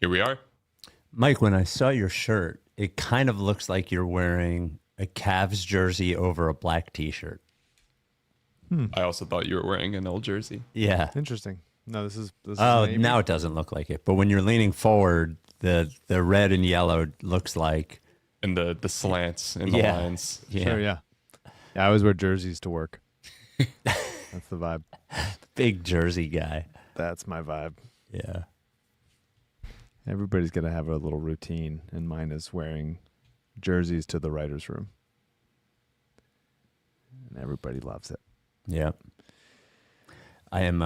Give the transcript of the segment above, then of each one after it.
Here we are. Mike, when I saw your shirt, it kind of looks like you're wearing a Cavs jersey over a black T-shirt. I also thought you were wearing an old jersey. Yeah. Interesting. No, this is Oh, navy. now it doesn't look like it. But when you're leaning forward, the red and yellow looks like. And the slants and the Yeah. lines. Yeah. Sure, yeah. I always wear jerseys to work. That's the vibe. Big jersey guy. That's my vibe. Yeah. Everybody's going to have a little routine, and mine is wearing jerseys to the writer's room. And everybody loves it. Yeah. I am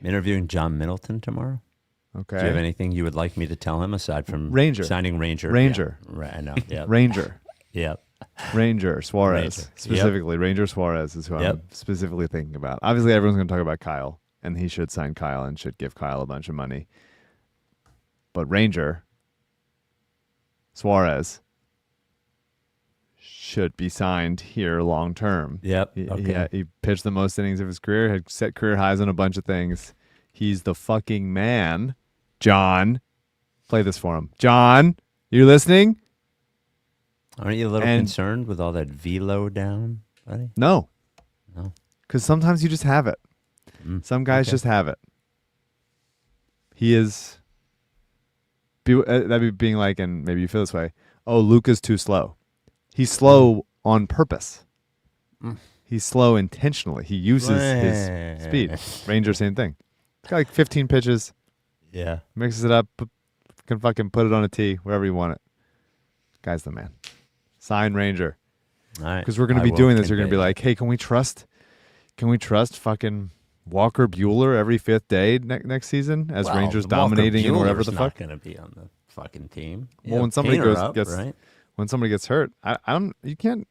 interviewing John Middleton tomorrow. Okay. Do you have anything you would like me to tell him aside from Ranger. signing Ranger? Ranger. Yeah. Right, I know. Yeah. Ranger. Yeah. Ranger Suarez. Ranger. Specifically, Ranger Suarez is who I'm specifically thinking about. Obviously, everyone's going to talk about Kyle, and he should sign Kyle and should give Kyle a bunch of money. But Ranger Suarez should be signed here long term. Yep. He pitched the most innings of his career, had set career highs on a bunch of things. He's the fucking man. John, play this for him. John, you listening? Aren't you a little concerned with all that velo down, buddy? No. No. Because sometimes you just have it. Some guys just have it. He is. That'd be being like, and maybe you feel this way. Oh, Luka's too slow. He's slow on purpose. He's slow intentionally. He uses his speed. Ranger, same thing. He's got like 15 pitches. Yeah. Mixes it up. Can fucking put it on a tee wherever you want it. Guy's the man. Sign Ranger. All right. Because we're going to be doing this. You're going to be like, hey, can we trust fucking Walker Buehler every fifth day next season as Rangers dominating and whatever the fuck? Not going to be on the fucking team. Well, when somebody gets right? when somebody gets hurt, I don't. You can't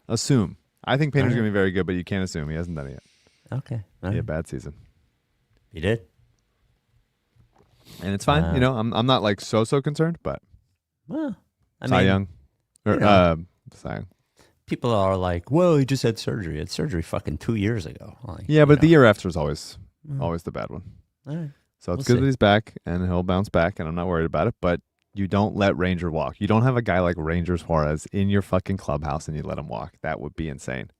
assume. I think Painter's going to be very good, but you can't assume he hasn't done it yet. Okay. He had a bad season. He did. And it's fine. I'm not like so concerned, but Well, Cy Young. Cy Young. People are like, well, he just had surgery. He had surgery fucking 2 years ago. Like, Yeah, but the year after is always the bad one. All right. So it's We'll good see. that he's back, and he'll bounce back, and I'm not worried about it. But you don't let Ranger walk. You don't have a guy like Ranger Suarez in your fucking clubhouse, and you let him walk. That would be insane.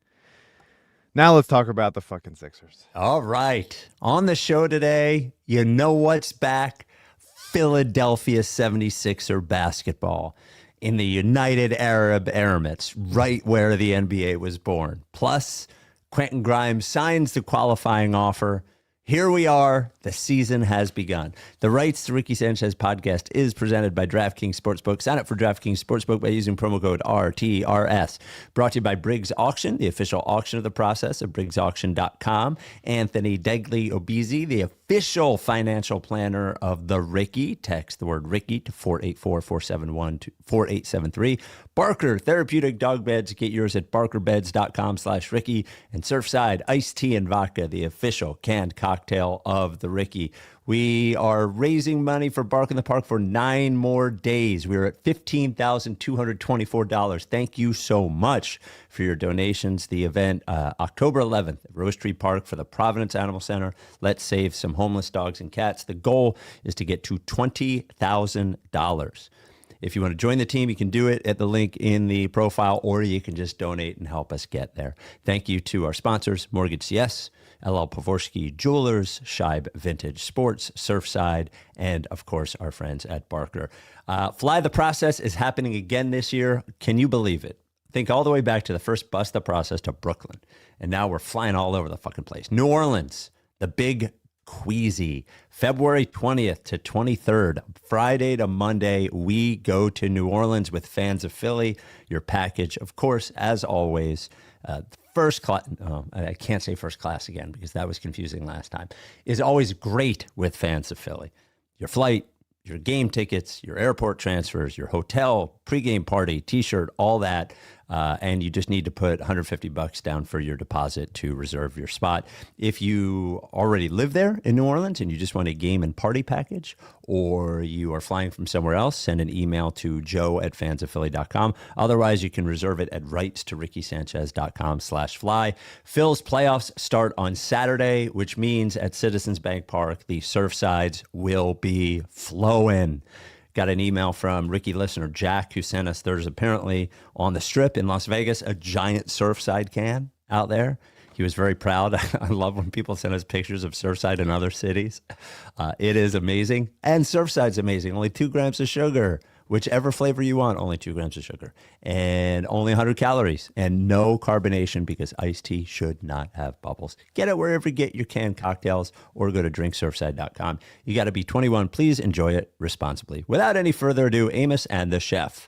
Now let's talk about the fucking Sixers. All right. On the show today, you know what's back? Philadelphia 76er basketball in the United Arab Emirates, right where the NBA was born. Plus, Quentin Grimes signs the qualifying offer. Here we are. The season has begun. The rights to Ricky Sanchez podcast is presented by DraftKings Sportsbook. Sign up for DraftKings Sportsbook by using promo code RTRS. Brought to you by Briggs Auction, the official auction of the process of BriggsAuction.com. Anthony Degli Obizzi, the official financial planner of the Ricky. Text the word Ricky to 484-471-4873. Barker Therapeutic Dog Beds. Get yours at barkerbeds.com/Ricky. And Surfside Iced Tea and Vodka, the official canned cocktail of the Ricky. We are raising money for Bark in the Park for 9 more days. We're at $15,224. Thank you so much for your donations. The event, October 11th at Rose Tree Park for the Providence Animal Center. Let's save some homeless dogs and cats. The goal is to get to $20,000. If you want to join the team, you can do it at the link in the profile, or you can just donate and help us get there. Thank you to our sponsors, Mortgage CS, LL Pavorsky Jewelers, Scheib Vintage Sports, Surfside, and, of course, our friends at Barker. Fly the Process is happening again this year. Can you believe it? Think all the way back to the first Bust the Process to Brooklyn, and now we're flying all over the fucking place. New Orleans, the big Queasy, February 20th to 23rd, Friday to Monday, we go to New Orleans with fans of Philly. Your package, of course, as always, first class, I can't say first class again because that was confusing last time, is always great with fans of Philly. Your flight, your game tickets, your airport transfers, your hotel, pregame party, t-shirt, all that. and you just need to put $150 down for your deposit to reserve your spot. If you already live there in New Orleans and you just want a game and party package, or you are flying from somewhere else, send an email to joe@fansofphilly.com. Otherwise, you can reserve it at rightstoRickySanchez.com/fly. Phil's playoffs start on Saturday, which means at Citizens Bank Park, the Surfsides will be flowing. Got an email from Ricky listener Jack, who sent us, there's apparently on the Strip in Las Vegas a giant Surfside can out there. He was very proud. I love when people send us pictures of Surfside in other cities. It is amazing. And Surfside's amazing. Only 2 grams of sugar. Whichever flavor you want, only 2 grams of sugar. And only 100 calories. And no carbonation because iced tea should not have bubbles. Get it wherever you get your canned cocktails or go to drinksurfside.com. You got to be 21. Please enjoy it responsibly. Without any further ado, Amos and the chef.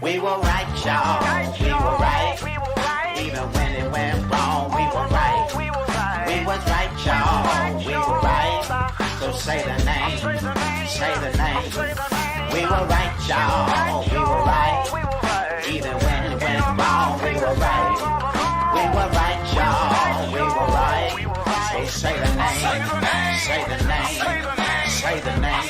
We were right, y'all. We were right. Even when it went wrong, we were right. We was right, y'all. We were right. So say the name. Say the name. We were right, y'all. We were right. Even when it went wrong, we were right. We were right, y'all. We were right. So say the name. Say the name. Say the name.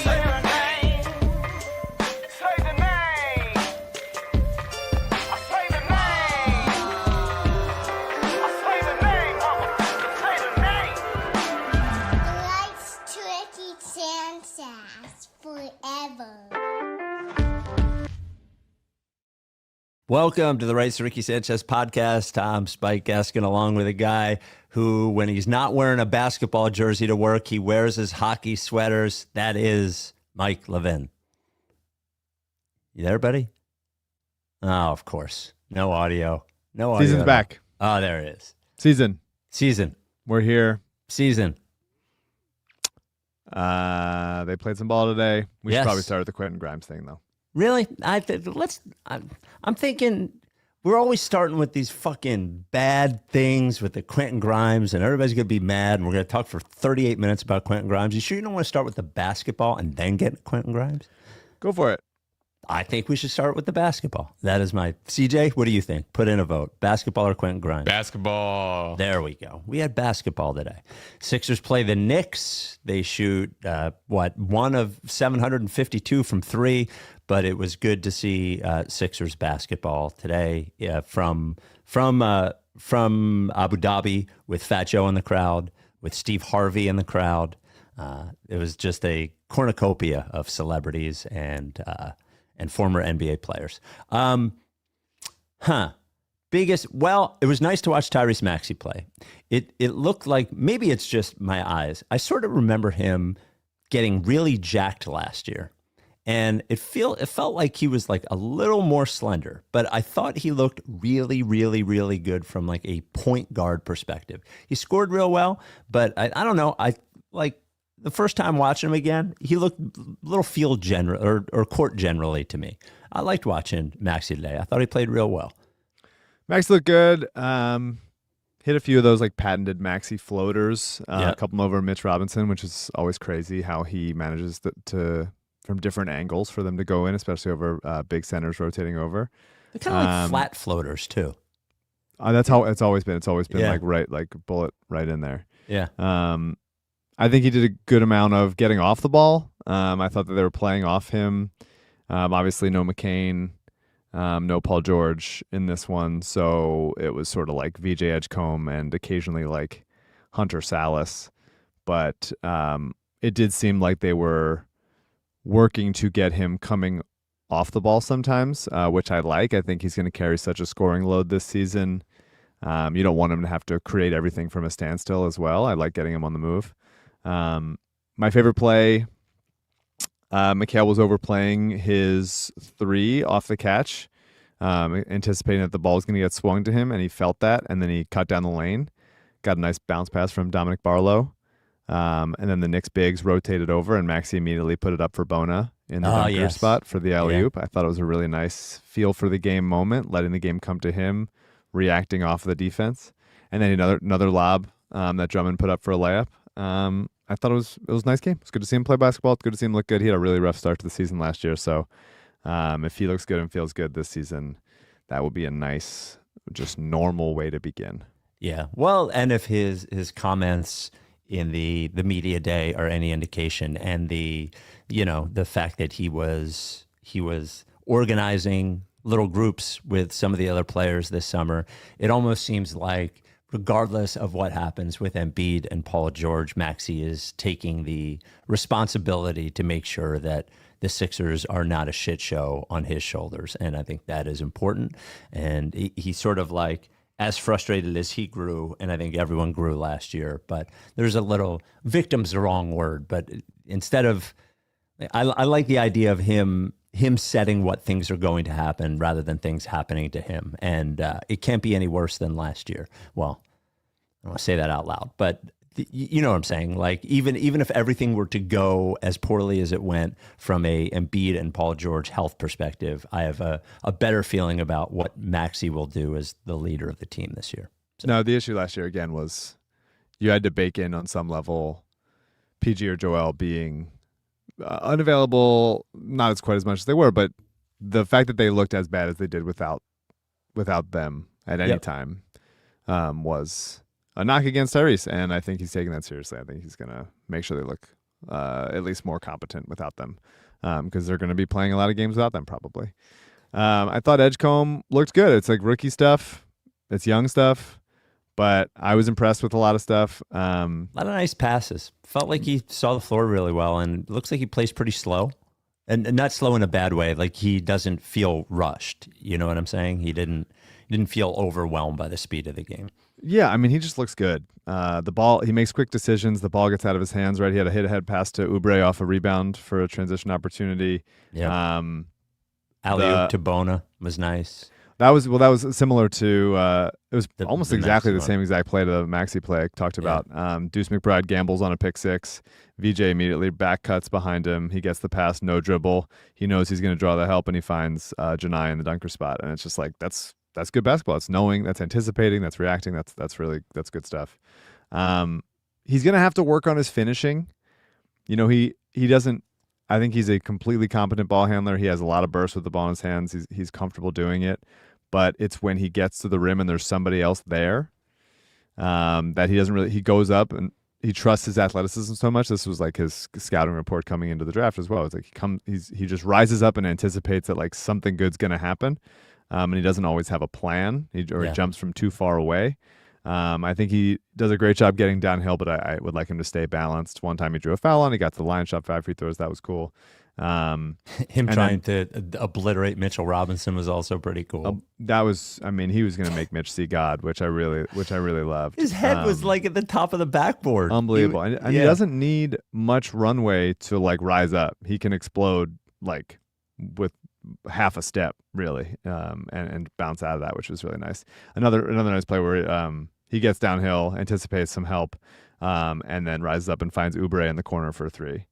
Welcome to the Rights to Ricky Sanchez podcast. I'm Spike Gaskin, along with a guy who, when he's not wearing a basketball jersey to work, he wears his hockey sweaters. That is Mike Levin. You there, buddy? Oh, of course. No audio. No audio. Season's back. Oh, there it is. Season. We're here. Season. They played some ball today. We Yes. should probably start with the Quentin Grimes thing, though. Really? I'm thinking we're always starting with these fucking bad things with the Quentin Grimes, and everybody's going to be mad, and we're going to talk for 38 minutes about Quentin Grimes. You sure you don't want to start with the basketball and then get Quentin Grimes? Go for it. I think we should start with the basketball. That is my... CJ, what do you think? Put in a vote. Basketball or Quentin Grimes? Basketball. There we go. We had basketball today. Sixers play the Knicks. They shoot, 1 of 752 from 3, but it was good to see Sixers basketball today from Abu Dhabi with Fat Joe in the crowd, with Steve Harvey in the crowd. It was just a cornucopia of celebrities and former NBA players. It was nice to watch Tyrese Maxey play. It looked like, maybe it's just my eyes, I sort of remember him getting really jacked last year. And it felt like he was like a little more slender, but I thought he looked really, really, really good from like a point guard perspective. He scored real well, but I don't know. I like the first time watching him again, he looked a little field general or court generally to me. I liked watching Maxey today. I thought he played real well. Max looked good. Hit a few of those like patented Maxey floaters. A couple over Mitch Robinson, which is always crazy how he manages to from different angles for them to go in, especially over big centers rotating over. They're kind of like flat floaters too. That's how it's always been. It's always been like bullet right in there. Yeah. I think he did a good amount of getting off the ball. I thought that they were playing off him. Obviously, no McCain, no Paul George in this one, so it was sort of like VJ Edgecombe and occasionally like Hunter Salas. But it did seem like they were working to get him coming off the ball sometimes, which I like. I think he's going to carry such a scoring load this season. You don't want him to have to create everything from a standstill as well. I like getting him on the move. My favorite play, Mikal was overplaying his 3 off the catch, anticipating that the ball was going to get swung to him, and he felt that, and then he cut down the lane. Got a nice bounce pass from Dominic Barlow. And then the Knicks bigs rotated over, and Maxey immediately put it up for Bona in the dunker yes. spot for the alley-oop. I thought it was a really nice feel for the game moment, letting the game come to him, reacting off the defense. And then another lob that Drummond put up for a layup. I thought it was a nice game. It's good to see him play basketball. It's good to see him look good. He had a really rough start to the season last year. So if he looks good and feels good this season, that will be a nice, just normal way to begin. Yeah. Well, and if his comments in the media day are any indication, and the fact that he was organizing little groups with some of the other players this summer, it almost seems like regardless of what happens with Embiid and Paul George, Maxey is taking the responsibility to make sure that the Sixers are not a shit show on his shoulders. And I think that is important. And he's sort of like, as frustrated as he grew, and I think everyone grew last year, but there's a little, victim's the wrong word, but instead of, I like the idea of him setting what things are going to happen rather than things happening to him. And it can't be any worse than last year. Well, I don't want to say that out loud, but you know what I'm saying? Like, even if everything were to go as poorly as it went from a Embiid and Paul George health perspective, I have a better feeling about what Maxey will do as the leader of the team this year. So. No, the issue last year, again, was you had to bake in on some level PG or Joel being unavailable, not as quite as much as they were, but the fact that they looked as bad as they did without them at any time was a knock against Tyrese, and I think he's taking that seriously. I think he's going to make sure they look at least more competent without them, because they're going to be playing a lot of games without them probably. I thought Edgecombe looked good. It's like rookie stuff. It's young stuff. But I was impressed with a lot of stuff. A lot of nice passes. Felt like he saw the floor really well, and it looks like he plays pretty slow. And not slow in a bad way. Like, he doesn't feel rushed. You know what I'm saying? He didn't feel overwhelmed by the speed of the game. Yeah, I mean, he just looks good. The ball, he makes quick decisions. The ball gets out of his hands, right? He had a hit-ahead pass to Oubre off a rebound for a transition opportunity. Yeah. Alley-oop to Bona was nice. That was similar to it was almost exactly the same exact play to the Maxey play I talked about. Deuce McBride gambles on a pick six. VJ immediately back cuts behind him. He gets the pass, no dribble. He knows he's going to draw the help, and he finds Janai in the dunker spot. And it's just like that's good basketball. It's knowing, that's anticipating, that's reacting. That's good stuff. He's going to have to work on his finishing. You know, he doesn't. I think he's a completely competent ball handler. He has a lot of burst with the ball in his hands. He's comfortable doing it. But it's when he gets to the rim and there's somebody else there that he doesn't really. He goes up and he trusts his athleticism so much. This was like his scouting report coming into the draft as well. It's like he just rises up and anticipates that like something good's going to happen, and he doesn't always have a plan. He jumps from too far away. I think he does a great job getting downhill, but I would like him to stay balanced. One time he drew a foul on, he got to the line, shot 5 free throws. That was cool. Him trying to obliterate Mitchell Robinson was also pretty cool. That was, I mean, he was going to make Mitch see God, which I really loved. His head was like at the top of the backboard. Unbelievable. And he doesn't need much runway to like rise up. He can explode like with half a step really, and bounce out of that, which was really nice. Another nice play where he gets downhill, anticipates some help, and then rises up and finds Oubre in the corner for a three,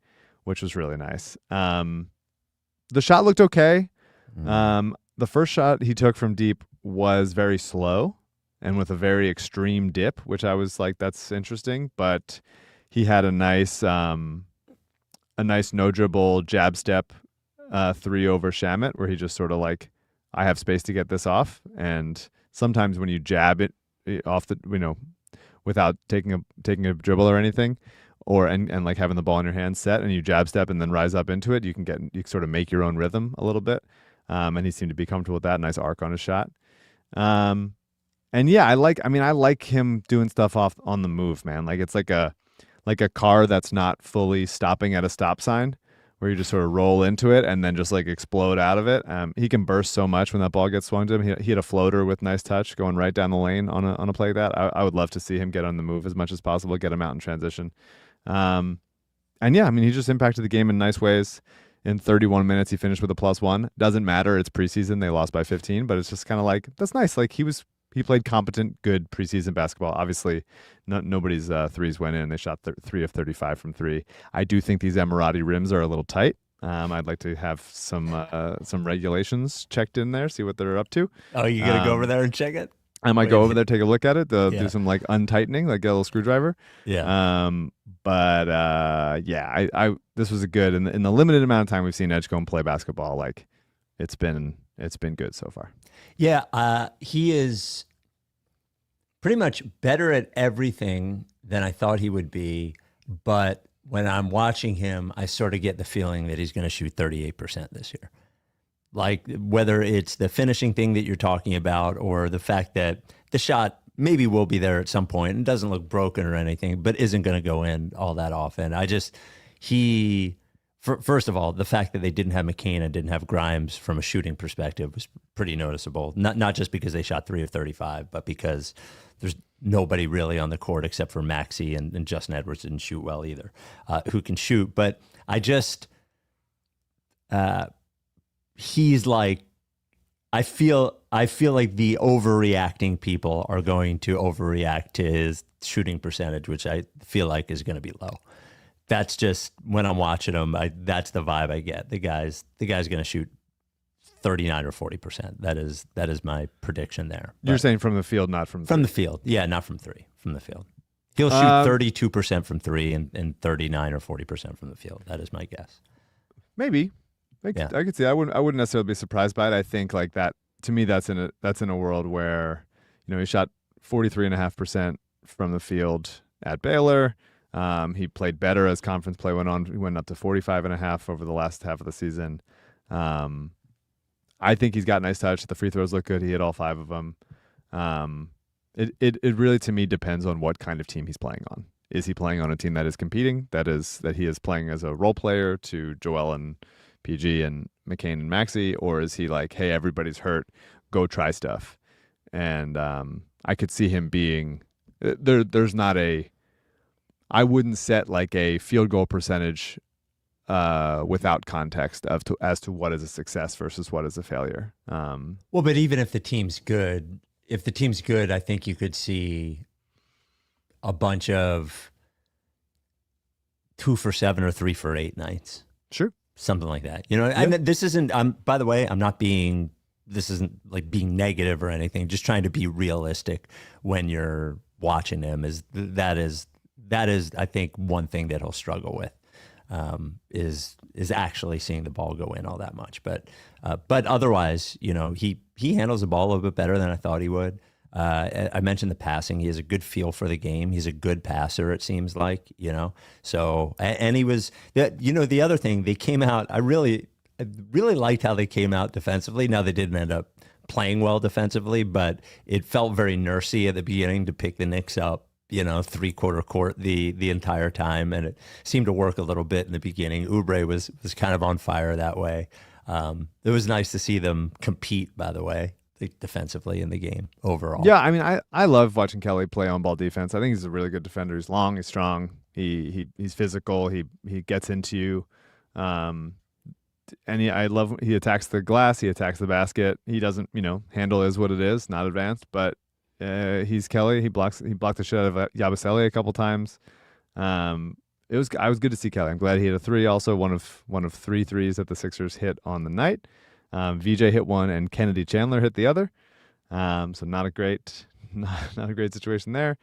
which was really nice. The shot looked okay. The first shot he took from deep was very slow and with a very extreme dip, which I was like, that's interesting. But he had a nice no dribble jab step 3 over Shamet, where he just sort of like, I have space to get this off. And sometimes when you jab it off the, without taking a dribble or anything, and like having the ball in your hand set and you jab step and then rise up into it, you sort of make your own rhythm a little bit. And he seemed to be comfortable with that. Nice arc on his shot. And yeah, I like him doing stuff off on the move, man. Like it's like a car that's not fully stopping at a stop sign, where you just sort of roll into it and then just like explode out of it. He can burst so much when that ball gets swung to him. He had a floater with nice touch going right down the lane on a play like that. I would love to see him get on the move as much as possible, get him out in transition. And yeah, I mean, he just impacted the game in nice ways. In 31 minutes, he finished with a +1. Doesn't matter. It's preseason. They lost by 15, but it's just kind of like, that's nice. Like he played competent, good preseason basketball. Obviously, nobody's threes went in. They shot 3 of 35 from 3. I do think these Emirati rims are a little tight. I'd like to have some regulations checked in there, see what they're up to. Oh, you gonna go over there and check it? I might go over there, take a look at it, Yeah. do some like untightening, like get a little screwdriver. Yeah. I this was a good in the limited amount of time we've seen Edgecombe play basketball. Like, it's been good so far. Yeah, he is pretty much better at everything than I thought he would be. But when I'm watching him, I sort of get the feeling that he's going to shoot 38% this year. Like, whether it's the finishing thing that you're talking about or the fact that the shot maybe will be there at some point and doesn't look broken or anything, but isn't going to go in all that often. First of all, the fact that they didn't have McCain and didn't have Grimes from a shooting perspective was pretty noticeable. Not just because they shot 3 of 35, but because there's nobody really on the court except for Maxey and Justin Edwards didn't shoot well either, who can shoot. But he's like, I feel like the overreacting people are going to overreact to his shooting percentage, which I feel like is going to be low. That's just when I'm watching him. That's the vibe I get. The guy's going to shoot 39 or 40%. That is my prediction there. You're saying from the field, not from the field. Yeah, not from three. From the field, he'll shoot 32% from three and 39 or 40% from the field. That is my guess. Maybe. I could see. I wouldn't necessarily be surprised by it. I think like that. To me, that's in a world where, he shot 43.5% from the field at Baylor. He played better as conference play went on. He went up to 45.5 over the last half of the season. I think he's got nice touch. The free throws look good. He hit all 5 of them. It really, to me, depends on what kind of team he's playing on. Is he playing on a team that is competing? That he is playing as a role player to Joel and PG and McCain and Maxey, or is he like, hey, everybody's hurt, go try stuff? And I could see him being there. There's not I wouldn't set like a field goal percentage without context as to what is a success versus what is a failure. Well, but even if the team's good, I think you could see a bunch of 2 for 7 or 3 for 8 nights. Sure. Something like that. And this isn't, by the way, this isn't like being negative or anything, just trying to be realistic when you're watching him that is, I think, one thing that he'll struggle with. Is actually seeing the ball go in all that much, but otherwise, he handles the ball a little bit better than I thought he would. I mentioned the passing; he has a good feel for the game. He's a good passer, it seems like, So, and he was, the other thing, they came out. I really liked how they came out defensively. Now they didn't end up playing well defensively, but it felt very nursey at the beginning to pick the Knicks up. 3/4 court the entire time, and it seemed to work a little bit in the beginning. Oubre was kind of on fire that way. It was nice to see them compete, by the way, defensively in the game overall. Yeah, I mean, I love watching Kelly play on ball defense. I think he's a really good defender. He's long, he's strong, he's physical, he gets into you, and I love he attacks the glass, he attacks the basket. He doesn't, handle is what it is, not advanced, but he's Kelly. He blocked the shit out of Yabusele a couple times. I was good to see Kelly. I'm glad he hit a 3. Also, one of 3 threes that the Sixers hit on the night. VJ hit one, and Kennedy Chandler hit the other. So not a great situation there.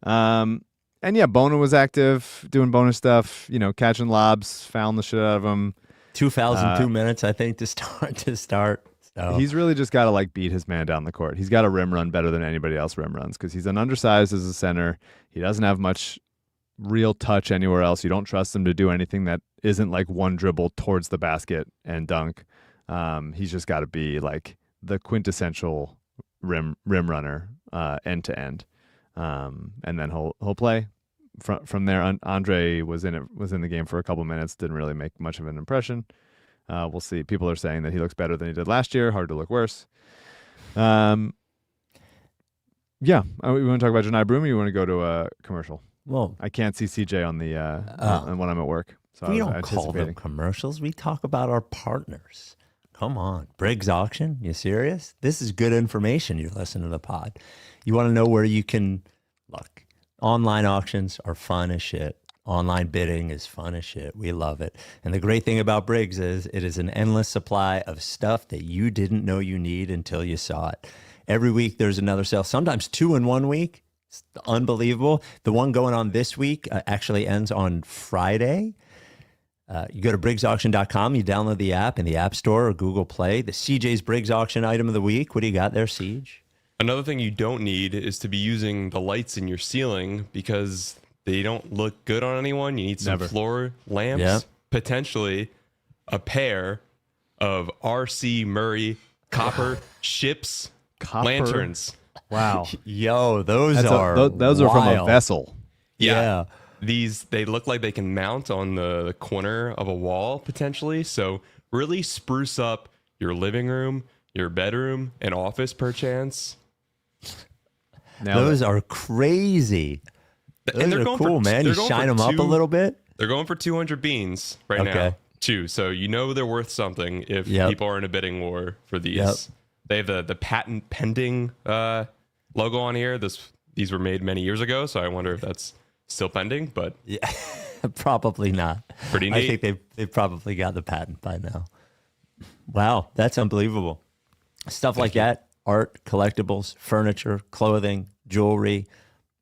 And yeah, Bona was active, doing bonus stuff. Catching lobs, fouling the shit out of him. 2 fouls in 2 minutes, I think, to start. So. He's really just got to beat his man down the court. He's got a rim run better than anybody else rim runs because he's an undersized as a center. He doesn't have much real touch anywhere else. You don't trust him to do anything that isn't like one dribble towards the basket and dunk. He's just got to be like the quintessential rim runner end to end, and then he'll play from there. Andre was in the game for a couple minutes. Didn't really make much of an impression. We'll see. People are saying that he looks better than he did last year. Hard to look worse. Yeah. We want to talk about Janai Broom, or you want to go to a commercial? Well, I can't see CJ on the when I'm at work. So we don't call them commercials. We talk about our partners. Come on. Briggs Auction. You serious? This is good information. You're listening to the pod. You want to know where you can look. Online auctions are fun as shit. Online bidding is fun as shit. We love it. And the great thing about Briggs is it is an endless supply of stuff that you didn't know you need until you saw it. Every week there's another sale, sometimes 2 in 1 week. It's unbelievable. The one going on this week actually ends on Friday. You go to briggsauction.com, you download the app in the App Store or Google Play. The CJ's Briggs Auction item of the week. What do you got there, Siege? Another thing you don't need is to be using the lights in your ceiling because they don't look good on anyone. You need some floor lamps. Yep. Potentially a pair of R.C. Murray copper ships lanterns. Wow. Yo, those Those are from a wild. vessel. Yeah. They look like they can mount on the corner of a wall potentially. So really spruce up your living room, your bedroom, and office perchance. Those are crazy. And Those are cool, man. You shine them up a little bit. They're going for 200 beans right now, too. So you know they're worth something if people are in a bidding war for these. Yep. They have the patent pending logo on here. These were made many years ago, so I wonder if that's still pending. But Yeah, probably not. Pretty neat. I think they've probably got the patent by now. Wow, that's unbelievable. Stuff like that, art, collectibles, furniture, clothing, jewelry,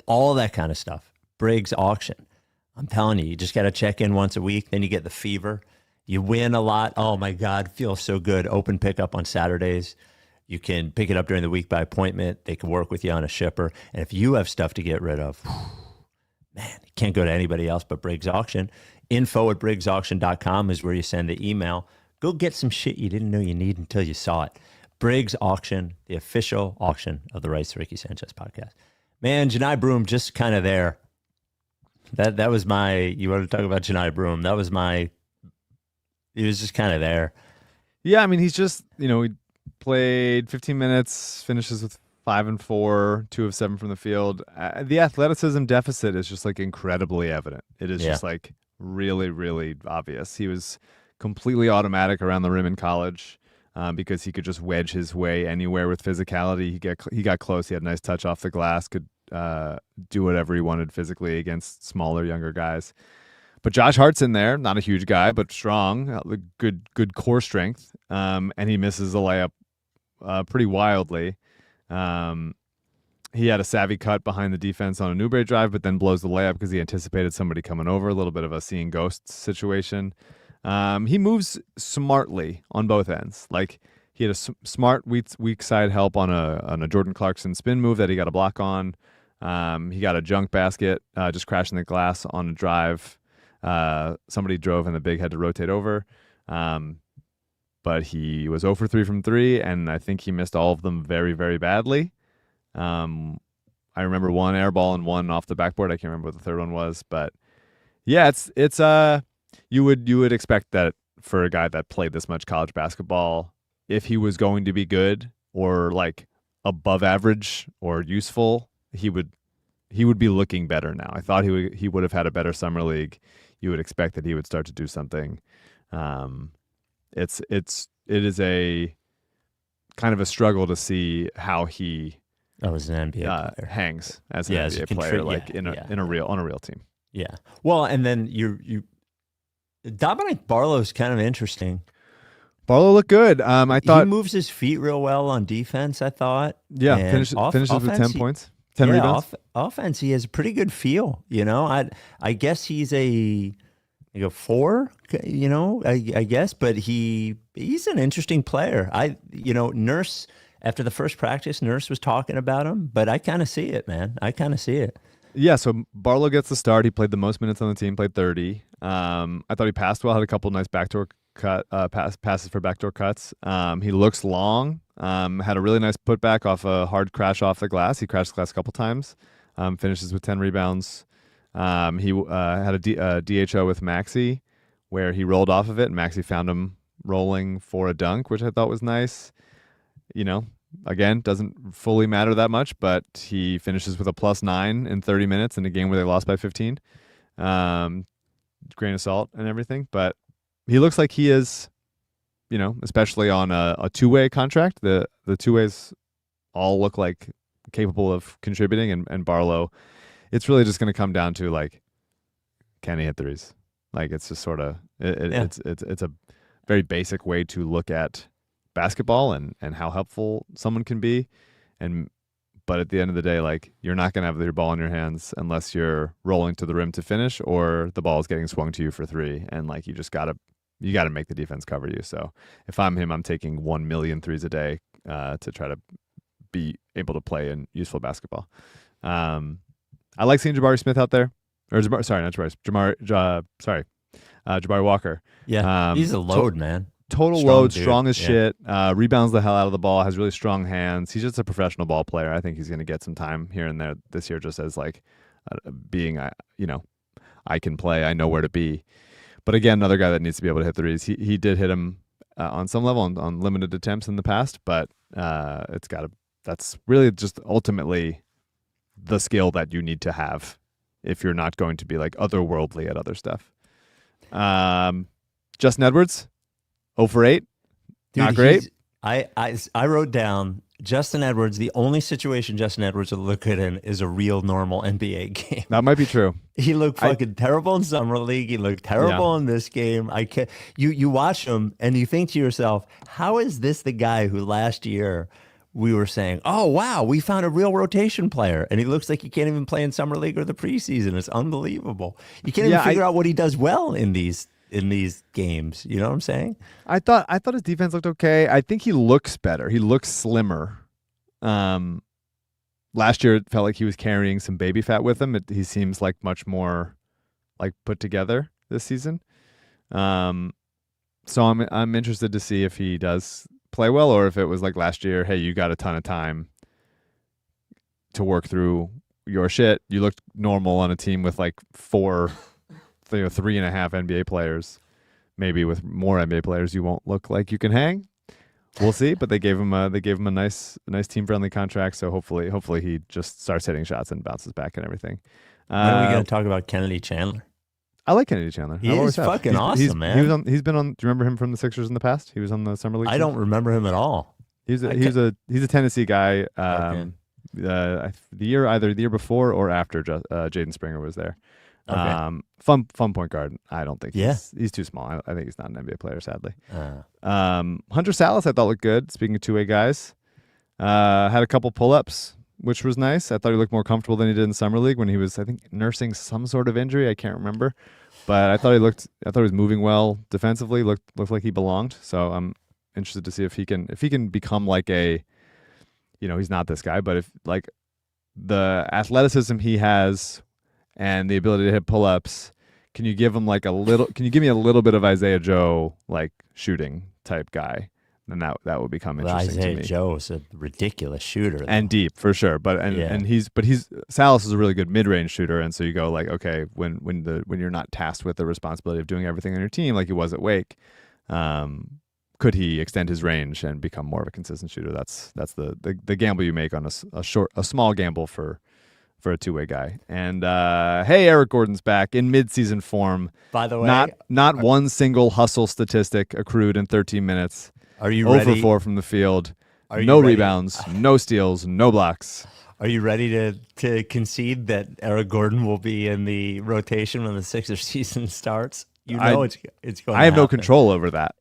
all that kind of stuff. Briggs Auction. I'm telling you, you just got to check in once a week. Then you get the fever. You win a lot. Oh my God, feels so good. Open pickup on Saturdays. You can pick it up during the week by appointment. They can work with you on a shipper. And if you have stuff to get rid of, man, you can't go to anybody else but Briggs Auction. info@briggsauction.com is where you send the email. Go get some shit you didn't know you need until you saw it. Briggs Auction, the official auction of the Rights to Ricky Sanchez podcast. Man, Janai Broom just kind of there. That was my, you want to talk about Janai Broom. That was he was just kind of there. Yeah, I mean, he's just, he played 15 minutes, finishes with 5 and 4, 2 of 7 from the field. The athleticism deficit is just like incredibly evident. It is just like really, really obvious. He was completely automatic around the rim in college because he could just wedge his way anywhere with physicality. He got close. He had a nice touch off the glass, could do whatever he wanted physically against smaller, younger guys. But Josh Hart's in there, not a huge guy, but strong, good core strength, and he misses a layup pretty wildly. He had a savvy cut behind the defense on a Newberry drive, but then blows the layup because he anticipated somebody coming over, a little bit of a seeing ghosts situation. He moves smartly on both ends. Like, he had a smart weak side help on a Jordan Clarkson spin move that he got a block on. He got a junk basket, just crashing the glass on a drive. Somebody drove and the big had to rotate over. But he was 0 for 3 from 3, and I think he missed all of them very, very badly. I remember one air ball and one off the backboard. I can't remember what the third one was, but yeah, it's you would expect that for a guy that played this much college basketball, if he was going to be good or like above average or useful, he would be looking better now. I thought he would have had a better summer league. You would expect that he would start to do something. It is a kind of a struggle to see how he as an NBA player hangs as an NBA player, in a real team. Yeah. Well, and then you Dominic Barlow's kind of interesting. Barlow looked good. I thought he moves his feet real well on defense. I thought. Yeah, finishes with 10 points, 10 rebounds. Offense, he has a pretty good feel. I guess he's a 4. I guess, but he's an interesting player. Nurse, after the first practice, Nurse was talking about him, but I kind of see it, man. I kind of see it. Yeah, so Barlow gets the start. He played the most minutes on the team, played 30. I thought he passed well, had a couple nice backdoor passes for backdoor cuts. He looks long. Had a really nice putback off a hard crash off the glass. He crashed the glass a couple times. Finishes with 10 rebounds. He had a DHO with Maxey where he rolled off of it, and Maxey found him rolling for a dunk, which I thought was nice. Again, doesn't fully matter that much, but he finishes with a +9 in 30 minutes in a game where they lost by 15. Grain of salt and everything, but he looks like he is, especially on a two-way contract. The two-ways all look like capable of contributing, and Barlow, it's really just going to come down to like can he hit threes? Like it's just sort of it's a very basic way to look at basketball and how helpful someone can be, but at the end of the day, like you're not going to have your ball in your hands unless you're rolling to the rim to finish or the ball is getting swung to you for three, and like you gotta make the defense cover you. So if I'm him, I'm taking 1 million threes a day to try to be able to play in useful basketball. I like seeing Jabari Smith out there, or Jabari Walker. Yeah, he's a load, man. Total Strong load, dude. strong as Yeah. shit. Rebounds the hell out of the ball. Has really strong hands. He's just a professional ball player. I think he's going to get some time here and there this year, just as like being, I can play. I know where to be. But again, another guy that needs to be able to hit threes. He did hit him on some level on limited attempts in the past, but that's really just ultimately the skill that you need to have if you're not going to be like otherworldly at other stuff. Justin Edwards, 0 for 8. Dude, Not great. I wrote down Justin Edwards. The only situation Justin Edwards will look good in is a real normal NBA game. That might be true. He looked fucking terrible in summer league. He looked terrible in this game. I can't. You watch him and you think to yourself, how is this the guy who last year we were saying, oh wow, we found a real rotation player, and he looks like he can't even play in summer league or the preseason. It's unbelievable. You can't even figure out what he does well in these games. You know what I'm saying? I thought his defense looked okay. I think he looks better. He looks slimmer. Last year it felt like he was carrying some baby fat with him. He seems like much more like put together this season. So I'm interested to see if he does play well, or if it was like last year, hey, you got a ton of time to work through your shit. You looked normal on a team with like 3.5 NBA players. Maybe with more NBA players, you won't look like you can hang. We'll see, but they gave him a nice team friendly contract. So hopefully he just starts hitting shots and bounces back and everything. When are we going to talk about Kennedy Chandler? I like Kennedy Chandler. He is fucking awesome, man. He's been on. Do you remember him from the Sixers in the past? He was on the summer league. I don't remember him at all. He's a Tennessee guy. The year before or after Jaden Springer was there. Okay. Fun point guard. I don't think Yeah. he's too small. I think he's not an NBA player, sadly. Hunter Salas I thought looked good. Speaking of two-way guys, had a couple pull-ups, which was nice. I thought he looked more comfortable than he did in summer league when he was, I think, nursing some sort of injury. I can't remember, but I thought he was moving well defensively. Looked like he belonged. So I'm interested to see if he can become like a, he's not this guy, but if like the athleticism he has and the ability to hit pull-ups, can you give me a little bit of Isaiah Joe like shooting type guy? Then that would become interesting to me. Isaiah Joe is a ridiculous shooter and deep for sure, but Salas is a really good mid-range shooter, and so you go like, okay, when you're not tasked with the responsibility of doing everything on your team like he was at Wake, could he extend his range and become more of a consistent shooter? That's the gamble you make on a small gamble for a two-way guy. And hey, Eric Gordon's back in mid-season form. By the way, not one single hustle statistic accrued in 13 minutes. Are you 0 ready? for 4 from the field. Are you No ready? rebounds, no steals, no blocks. Are you ready to concede that Eric Gordon will be in the rotation when the Sixers season starts? It's going. I have no control over that.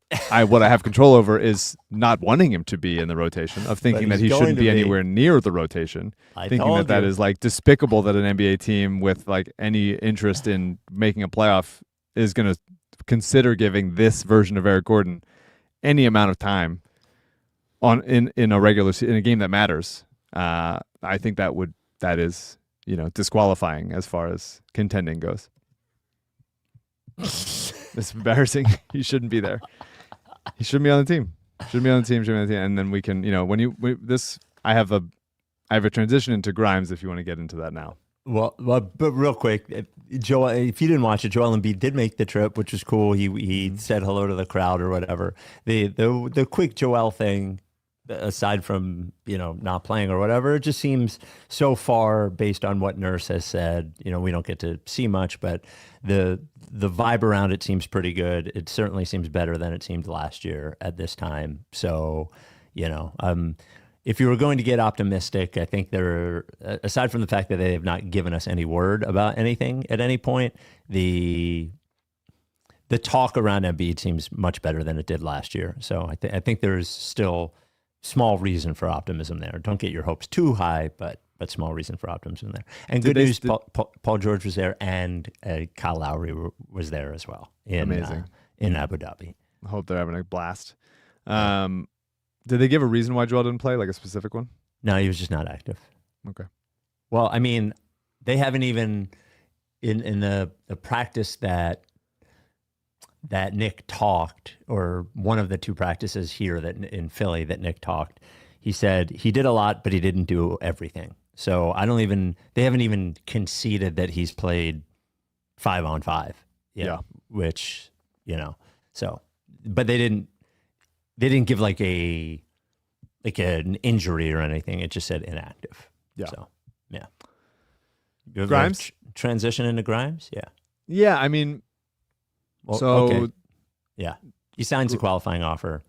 What I have control over is not wanting him to be in the rotation, of thinking that he shouldn't be anywhere near the rotation, thinking that is like despicable that an NBA team with like any interest in making a playoff is going to consider giving this version of Eric Gordon any amount of time in a game that matters. I think that is disqualifying as far as contending goes. It's embarrassing. He shouldn't be there. He shouldn't be on the team. And then we can, I have a transition into Grimes if you want to get into that now. Well, but real quick, Joel, if you didn't watch it, Joel Embiid did make the trip, which was cool. He said hello to the crowd or whatever. The quick Joel thing, aside from not playing or whatever, it just seems so far based on what Nurse has said. We don't get to see much, but the vibe around it seems pretty good. It certainly seems better than it seemed last year at this time. So if you were going to get optimistic, I think they're, aside from the fact that they have not given us any word about anything at any point, the talk around Embiid seems much better than it did last year. So I think there's still small reason for optimism there. Don't get your hopes too high, but small reason for optimism there. And good news, Paul George was there, and Kyle Lowry was there as well in Abu Dhabi. I hope they're having a blast. Did they give a reason why Joel didn't play, like a specific one? No, he was just not active. Okay. Well, I mean, they haven't even in the practice that Nick talked, or one of the two practices here that in Philly that Nick talked, he said he did a lot, but he didn't do everything. So they haven't even conceded that he's played 5-on-5. Yeah. Which, so, but they didn't give like an injury or anything. It just said inactive. Yeah. So, yeah. Grimes? Transition into Grimes? Yeah. Yeah, I mean, Well, so okay. Yeah, he signs a qualifying offer.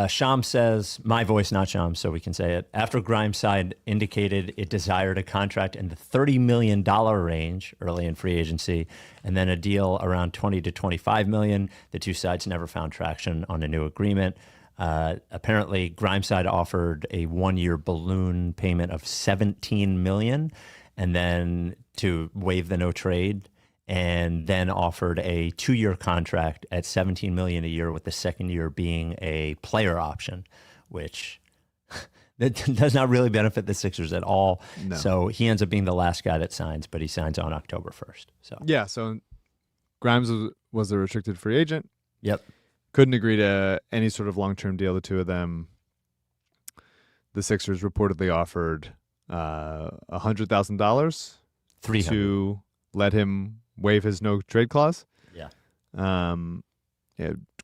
Sham says, my voice, not Sham, so we can say it. After Grimes' side indicated it desired a contract in the $30 million range early in free agency, and then a deal around $20 to $25 million, the two sides never found traction on a new agreement. Apparently, Grimes' side offered a one-year balloon payment of $17 million, and then to waive the no trade, and then offered a 2-year contract at $17 million a year, with the second year being a player option, which that does not really benefit the Sixers at all. No. So he ends up being the last guy that signs, but he signs on October 1st. So yeah, so Grimes was a restricted free agent. Yep. Couldn't agree to any sort of long-term deal, the two of them. The Sixers reportedly offered $100,000 to let him waive his no trade clause. Yeah.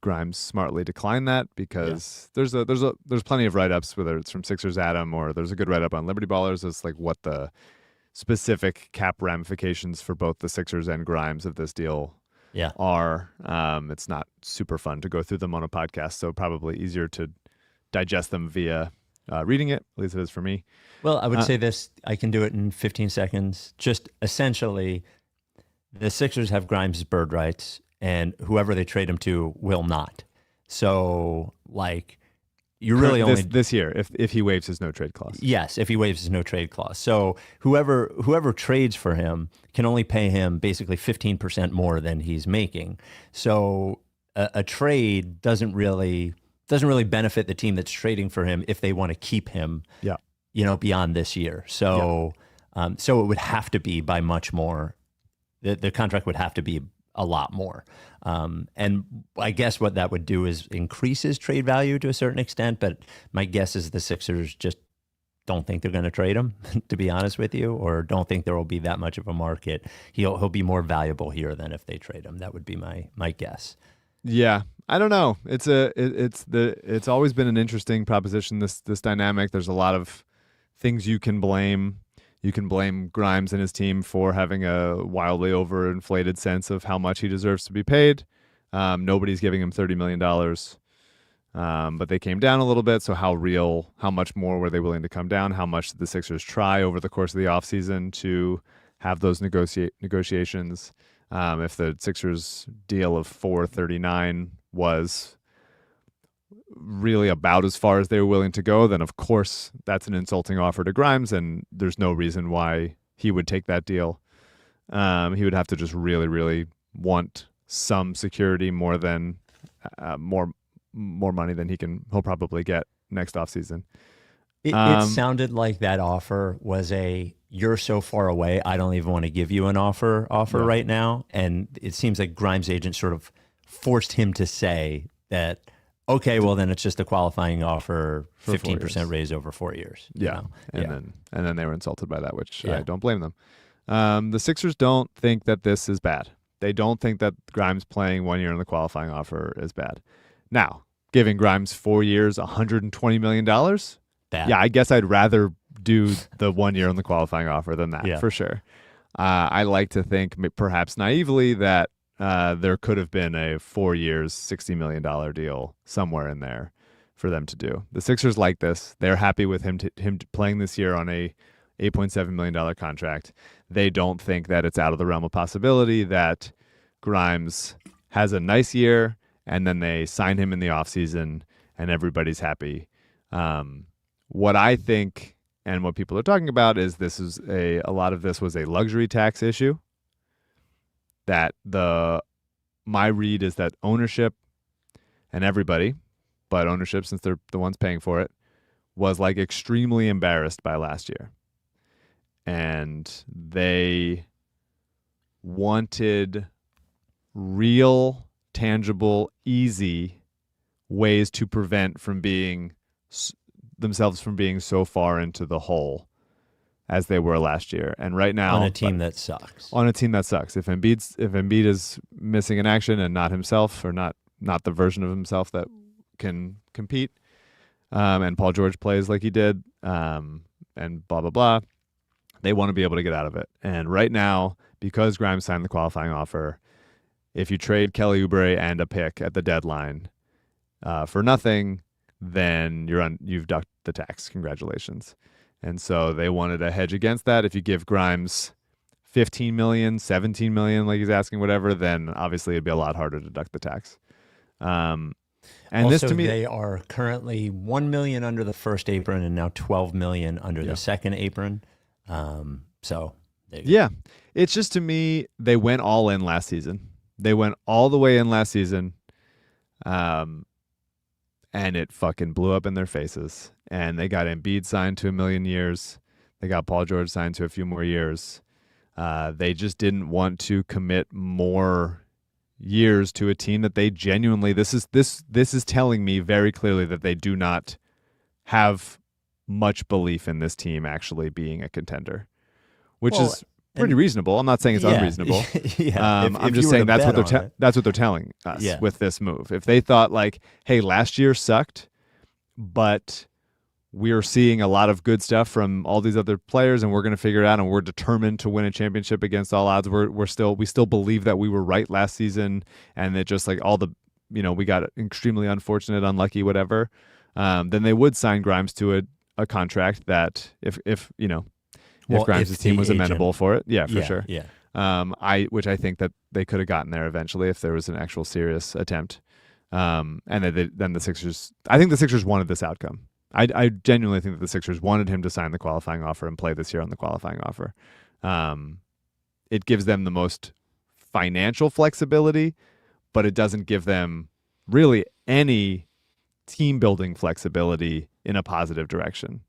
Grimes smartly declined that because there's plenty of write-ups, whether it's from Sixers Adam or there's a good write-up on Liberty Ballers. It's like what the specific cap ramifications for both the Sixers and Grimes of this deal are. It's not super fun to go through them on a podcast, so probably easier to digest them via reading it. At least it is for me. Well, I would say this. I can do it in 15 seconds. Just essentially, the Sixers have Grimes' bird rights, and whoever they trade him to will not. So, like, you really only this year if he waives his no trade clause. Yes, if he waives his no trade clause. So whoever trades for him can only pay him basically 15% more than he's making. So a trade doesn't really benefit the team that's trading for him if they want to keep him. Yeah. Beyond this year. So so it would have to be by much more. The contract would have to be a lot more. And I guess what that would do is increase his trade value to a certain extent. But my guess is the Sixers just don't think they're going to trade him, to be honest with you, or don't think there will be that much of a market. He'll be more valuable here than if they trade him. That would be my guess. Yeah, I don't know. It's always been an interesting proposition, this dynamic. There's a lot of things you can blame. You can blame Grimes and his team for having a wildly overinflated sense of how much he deserves to be paid. Nobody's giving him $30 million, but they came down a little bit. So how much more were they willing to come down? How much did the Sixers try over the course of the offseason to have those negotiations? If the Sixers deal of $439 was really about as far as they were willing to go, then of course that's an insulting offer to Grimes, and there's no reason why he would take that deal. He would have to just really, really want some security more than more money than he'll probably get next offseason. It sounded like that offer was you're so far away, I don't even want to give you an offer right now. And it seems like Grimes' agent sort of forced him to say that, okay, well then it's just a qualifying offer, 15% raise over 4 years. Yeah. And then they were insulted by that, which I don't blame them. The Sixers don't think that this is bad. They don't think that Grimes playing 1 year on the qualifying offer is bad. Now, giving Grimes 4 years, $120 million, bad. Yeah, I guess I'd rather do the 1 year on the qualifying offer than that, for sure. I like to think, perhaps naively, that there could have been a 4 years, $60 million deal somewhere in there for them to do. The Sixers like this. They're happy with him playing this year on a $8.7 million contract. They don't think that it's out of the realm of possibility that Grimes has a nice year and then they sign him in the offseason and everybody's happy. What I think and what people are talking about is a lot of this was a luxury tax issue. That my read is that ownership and everybody, but ownership, since they're the ones paying for it, was like extremely embarrassed by last year. And they wanted real, tangible, easy ways to prevent themselves from being so far into the hole as they were last year. And right now on a team that sucks. If Embiid is missing in action and not himself, or not the version of himself that can compete, and Paul George plays like he did, and blah blah blah, they want to be able to get out of it. And right now, because Grimes signed the qualifying offer, if you trade Kelly Oubre and a pick at the deadline for nothing, then you've ducked the tax. Congratulations. And so they wanted to hedge against that. If you give Grimes $15 million, $17 million, like he's asking, whatever, then obviously it'd be a lot harder to deduct the tax. And also, this to me, they are currently $1 million under the first apron and now $12 million under the second apron. So there you go. It's just, to me, they went all in last season. They went all the way in last season. And it fucking blew up in their faces. And they got Embiid signed to 1 million years. They got Paul George signed to a few more years. They just didn't want to commit more years to a team that they genuinely, this is telling me very clearly that they do not have much belief in this team actually being a contender, which is pretty reasonable. I'm not saying it's unreasonable. I'm just saying that's what they're telling us with this move. If they thought like, hey, last year sucked, but we're seeing a lot of good stuff from all these other players and we're going to figure it out and we're determined to win a championship against all odds. We still believe that we were right last season and that just like all the, we got extremely unfortunate, unlucky, whatever. Then they would sign Grimes to a contract that if Grimes' team was amenable for it. Yeah, for sure. Yeah. Which I think that they could have gotten there eventually if there was an actual serious attempt. And then the Sixers, I think the Sixers wanted this outcome. I genuinely think that the Sixers wanted him to sign the qualifying offer and play this year on the qualifying offer. It gives them the most financial flexibility, but it doesn't give them really any team building flexibility in a positive direction.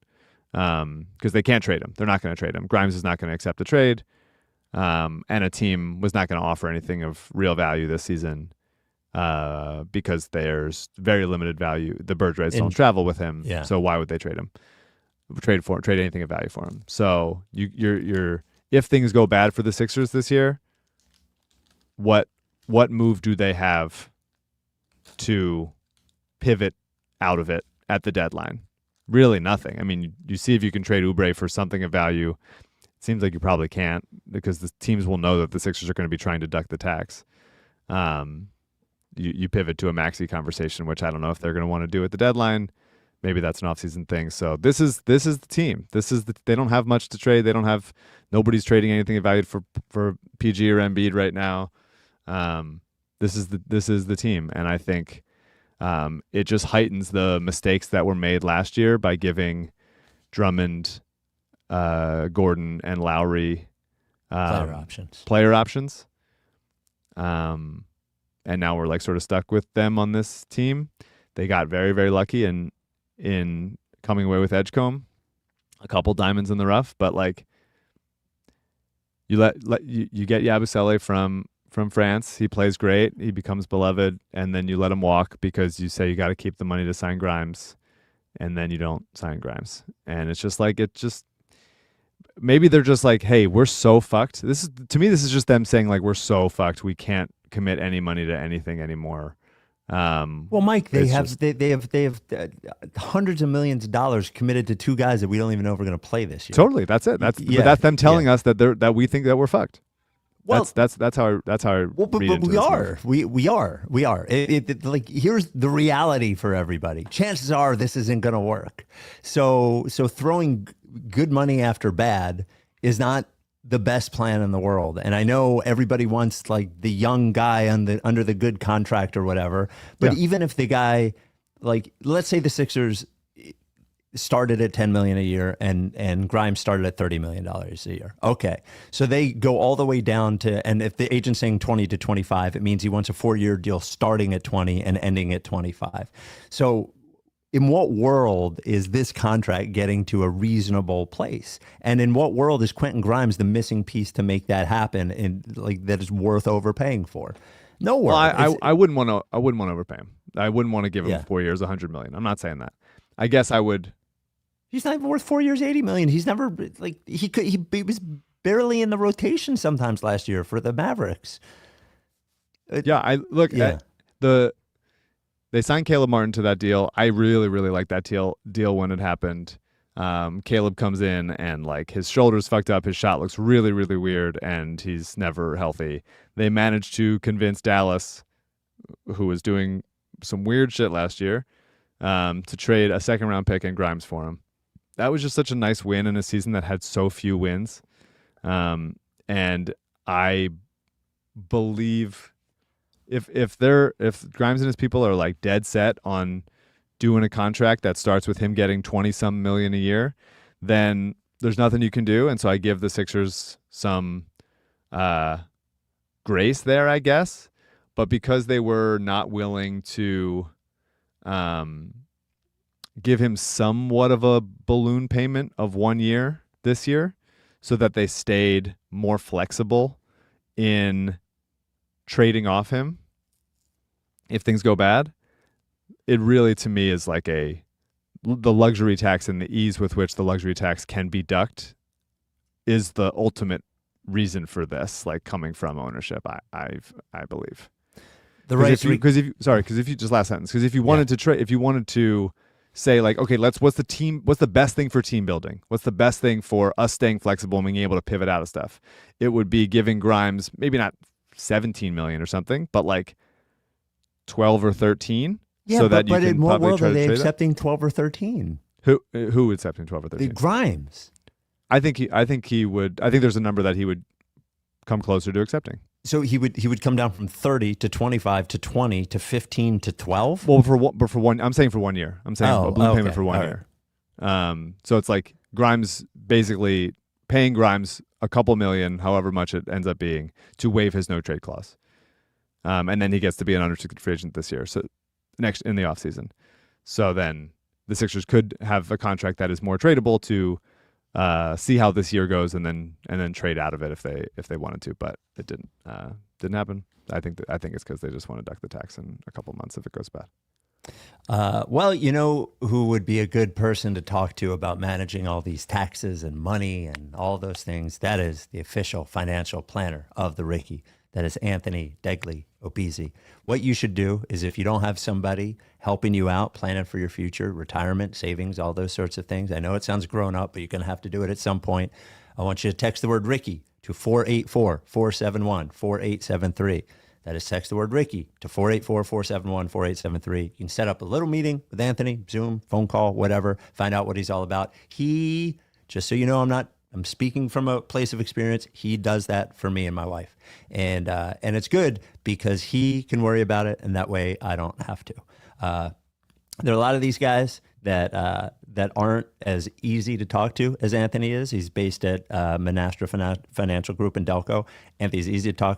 Because they can't trade him. They're not going to trade him. Grimes is not going to accept the trade. And a team was not going to offer anything of real value this season because there's very limited value. The bird rates don't travel with him. Yeah. So why would they trade him? Trade anything of value for him. So you're if things go bad for the Sixers this year, what move do they have to pivot out of it at the deadline? Really nothing. I mean, you see if you can trade Oubre for something of value. It seems like you probably can't because the teams will know that the Sixers are going to be trying to duck the tax. You pivot to a Maxey conversation, which I don't know if they're going to want to do at the deadline. Maybe that's an offseason thing. So this is the team. They don't have much to trade. Nobody's trading anything of value for PG or Embiid right now. This is the team, and I think it just heightens the mistakes that were made last year by giving Drummond, Gordon, and Lowry player options. And now we're like sort of stuck with them on this team. They got very, very lucky in coming away with Edgecombe, a couple diamonds in the rough, but like you get Yabusele from France. He plays great. He becomes beloved, and then you let him walk because you say you got to keep the money to sign Grimes, and then you don't sign Grimes. And it's just like maybe they're just like, hey, we're so fucked. This is just them saying like we're so fucked. We can't commit any money to anything anymore. Well, Mike, they have hundreds of millions of dollars committed to two guys that we don't even know if we're going to play this year. Totally, that's it. That's them telling us that we think that we're fucked. Well, That's how I Well, but read into we this are. move. We are. Like, here's the reality for everybody. Chances are this isn't going to work. So throwing good money after bad is not the best plan in the world. And I know everybody wants like the young guy under the good contract or whatever. But even if the guy, like, let's say the Sixers started at $10 million a year and Grimes started at $30 million a year. Okay. So they go all the way down to, and if the agent's saying 20 to 25, it means he wants a 4-year deal starting at 20 and ending at 25. So in what world is this contract getting to a reasonable place? And in what world is Quentin Grimes the missing piece to make that happen, and like that is worth overpaying for? Nowhere. Well, I wouldn't want to overpay him. I wouldn't want to give him 4 years, $100 million. I'm not saying that. I guess I would. He's not even worth 4 years, $80 million. He's never like he was barely in the rotation sometimes last year for the Mavericks. They signed Caleb Martin to that deal. I really, really liked that deal when it happened. Caleb comes in and like his shoulder's fucked up. His shot looks really, really weird, and he's never healthy. They managed to convince Dallas, who was doing some weird shit last year, to trade a second-round pick and Grimes for him. That was just such a nice win in a season that had so few wins. And I believe if Grimes and his people are like dead set on doing a contract that starts with him getting 20-some million a year, then there's nothing you can do. And so I give the Sixers some grace there, I guess. But because they were not willing to give him somewhat of a balloon payment of 1 year this year, so that they stayed more flexible in trading off him if things go bad, it really, to me, is like the luxury tax and the ease with which the luxury tax can be ducked is the ultimate reason for this, like coming from ownership, I believe. Because if you just last sentence, because if you wanted to trade, if you wanted to say like, okay, what's the best thing for team building? What's the best thing for us staying flexible and being able to pivot out of stuff? It would be giving Grimes maybe not 17 million or something, but like 12 or 13. Yeah, so that but you in can what probably world try are to they trade accepting 12 or 13? Who accepting 12 or 13? The Grimes. I think he would. I think there's a number that he would come closer to accepting. So he would come down from 30 to 25 to 20 to 15 to 12? Well, for one, I'm saying for 1 year. I'm saying a balloon payment for 1 year. So it's like Grimes, basically paying Grimes a couple million, however much it ends up being, to waive his no trade clause. And then he gets to be an unrestricted free agent this year, so next in the offseason. So then the Sixers could have a contract that is more tradable to see how this year goes, and then trade out of it if they wanted to, but it didn't happen. I think it's because they just want to duck the tax in a couple months if it goes bad. Well, you know who would be a good person to talk to about managing all these taxes and money and all those things? That is the official financial planner of the Ricky. That is Anthony Degli Obizzi. What you should do is, if you don't have somebody helping you out, planning for your future, retirement, savings, all those sorts of things. I know it sounds grown up, but you're going to have to do it at some point. I want you to text the word Ricky to 484-471-4873. That is, text the word Ricky to 484-471-4873. You can set up a little meeting with Anthony, Zoom, phone call, whatever, find out what he's all about. He, just so you know, I'm speaking from a place of experience. He does that for me and my wife. And it's good because he can worry about it, and that way I don't have to. There are a lot of these guys that aren't as easy to talk to as Anthony is. He's based at Monastra Financial Group in Delco. Anthony's easy to talk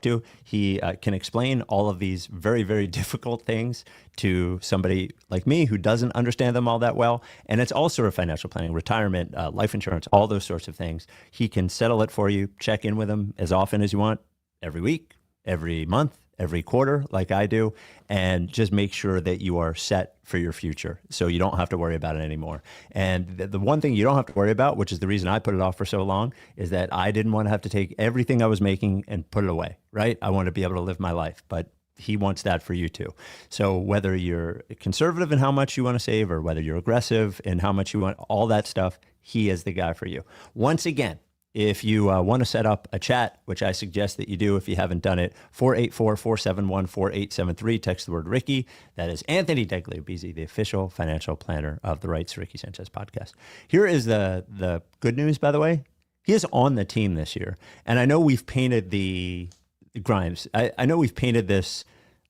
to. He can explain all of these very, very difficult things to somebody like me who doesn't understand them all that well. And it's all sort of financial planning, retirement, life insurance, all those sorts of things. He can settle it for you, check in with him as often as you want, every week, every month, every quarter, like I do, and just make sure that you are set for your future so you don't have to worry about it anymore. And the one thing you don't have to worry about, which is the reason I put it off for so long, is that I didn't want to have to take everything I was making and put it away, right? I want to be able to live my life, but he wants that for you too. So whether you're conservative in how much you want to save or whether you're aggressive in how much you want, all that stuff, he is the guy for you. Once again, If you want to set up a chat, which I suggest that you do if you haven't done it, 484-471-4873. Text the word Ricky. That is Anthony Degli Obizzi, the official financial planner of the Rights Ricky Sanchez podcast. Here is the good news, by the way. He is on the team this year. And I know we've painted the Grimes. I know we've painted this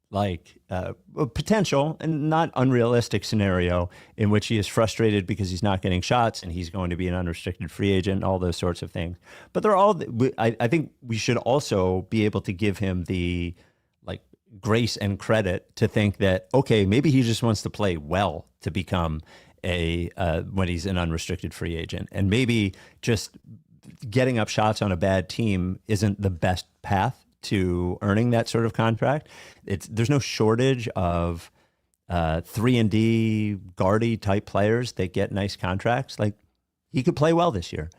like a potential and not unrealistic scenario in which he is frustrated because he's not getting shots and he's going to be an unrestricted free agent, all those sorts of things. But they're all, I think we should also be able to give him the like grace and credit to think that, okay, maybe he just wants to play well to become when he's an unrestricted free agent. And maybe just getting up shots on a bad team isn't the best path to earning that sort of contract. There's no shortage of 3-and-D guardy type players that get nice contracts. Like, he could play well this year.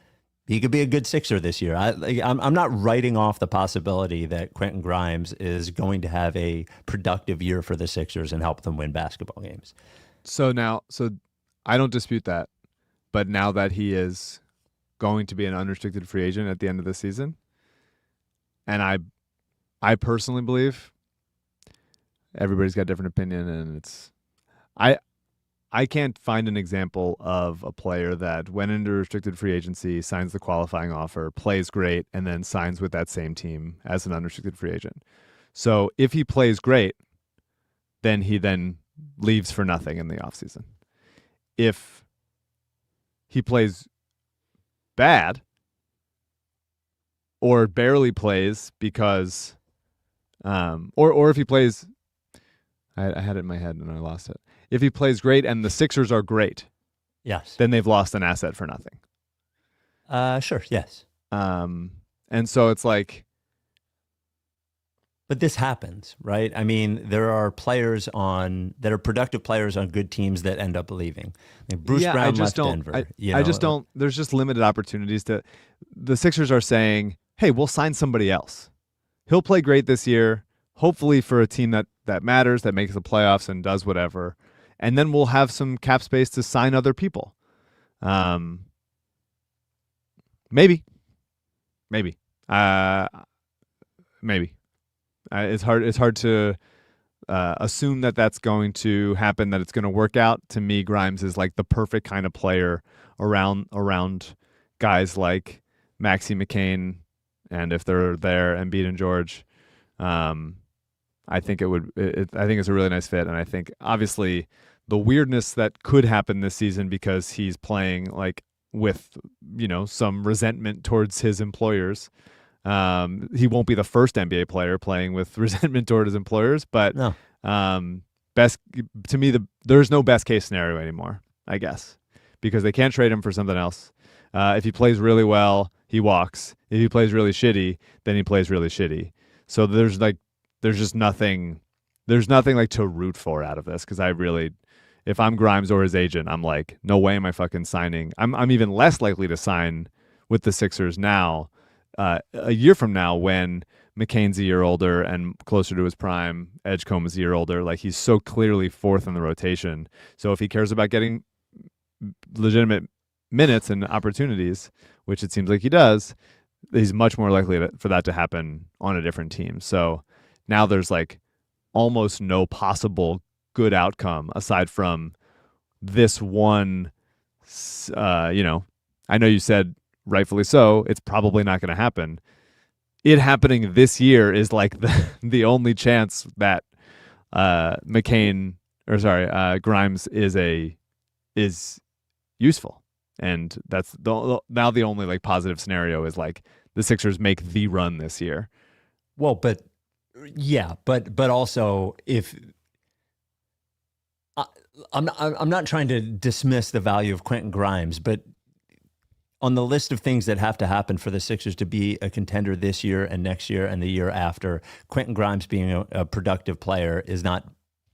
He could be a good Sixer this year. I'm not writing off the possibility that Quentin Grimes is going to have a productive year for the Sixers and help them win basketball games. So I don't dispute that. But now that he is going to be an unrestricted free agent at the end of the season, and I personally believe everybody's got a different opinion, and I can't find an example of a player that went into restricted free agency, signs the qualifying offer, plays great, and then signs with that same team as an unrestricted free agent. So if he plays great, then he leaves for nothing in the offseason. If he plays bad or barely plays because or if he plays, I had it in my head and I lost it. If he plays great and the Sixers are great, yes, then they've lost an asset for nothing. Sure, yes. And so it's like, but this happens, right? I mean, there are players that are productive players on good teams that end up leaving. Like Bruce Brown left Denver. I just don't. There's just limited opportunities to. The Sixers are saying, "Hey, we'll sign somebody else. He'll play great this year, hopefully for a team that matters, that makes the playoffs and does whatever, and then we'll have some cap space to sign other people." Maybe. It's hard to assume that that's going to happen, that it's going to work out. To me, Grimes is like the perfect kind of player around guys like Maxey McCain, and if they're there, Embiid and George. I think I think it's a really nice fit, and I think obviously the weirdness that could happen this season because he's playing like with some resentment towards his employers. He won't be the first NBA player playing with resentment toward his employers, but no. Best to me, there's no best case scenario anymore, I guess, because they can't trade him for something else. If he plays really well, he walks. If he plays really shitty, then he plays really shitty. So there's just nothing. There's nothing like to root for out of this, because if I'm Grimes or his agent, I'm like, no way am I fucking signing. I'm even less likely to sign with the Sixers now. A year from now, when McCain's a year older and closer to his prime, Edgecombe is a year older, like he's so clearly fourth in the rotation. So if he cares about getting legitimate minutes and opportunities, which it seems like he does, he's much more likely for that to happen on a different team. So now there's like almost no possible good outcome aside from this one. I know you said, rightfully so, it's probably not going to happen. It happening this year is like the only chance that Grimes is useful, and that's now the only like positive scenario is like the Sixers make the run this year. Well, but also if I'm not trying to dismiss the value of Quentin Grimes, but on the list of things that have to happen for the Sixers to be a contender this year and next year and the year after, Quentin Grimes being a productive player is not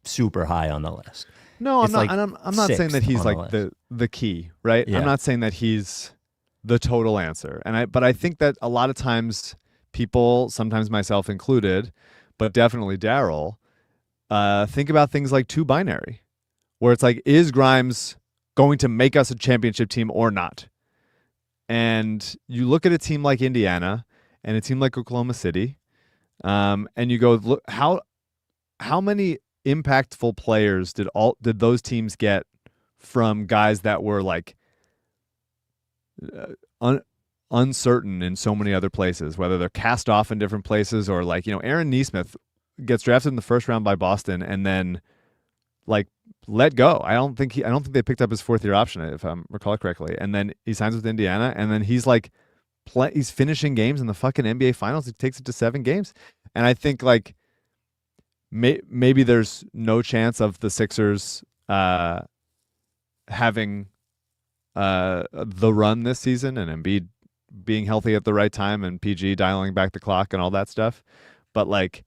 super high on the list. No, I'm not. Like I'm not saying that he's like the key, right? Yeah. I'm not saying that he's the total answer. But I think that a lot of times people, sometimes myself included, but definitely Daryl, think about things like too binary, where it's like, is Grimes going to make us a championship team or not? And you look at a team like Indiana and a team like Oklahoma City, and you go, look, how many impactful players did those teams get from guys that were like uncertain in so many other places, whether they're cast off in different places or like, Aaron Nesmith gets drafted in the first round by Boston and then like let go. I don't think they picked up his 4th year option, if I recall correctly. And then he signs with Indiana, and then he's like he's finishing games in the fucking NBA finals. He takes it to 7 games. And I think like maybe there's no chance of the Sixers having the run this season and Embiid being healthy at the right time and PG dialing back the clock and all that stuff. But like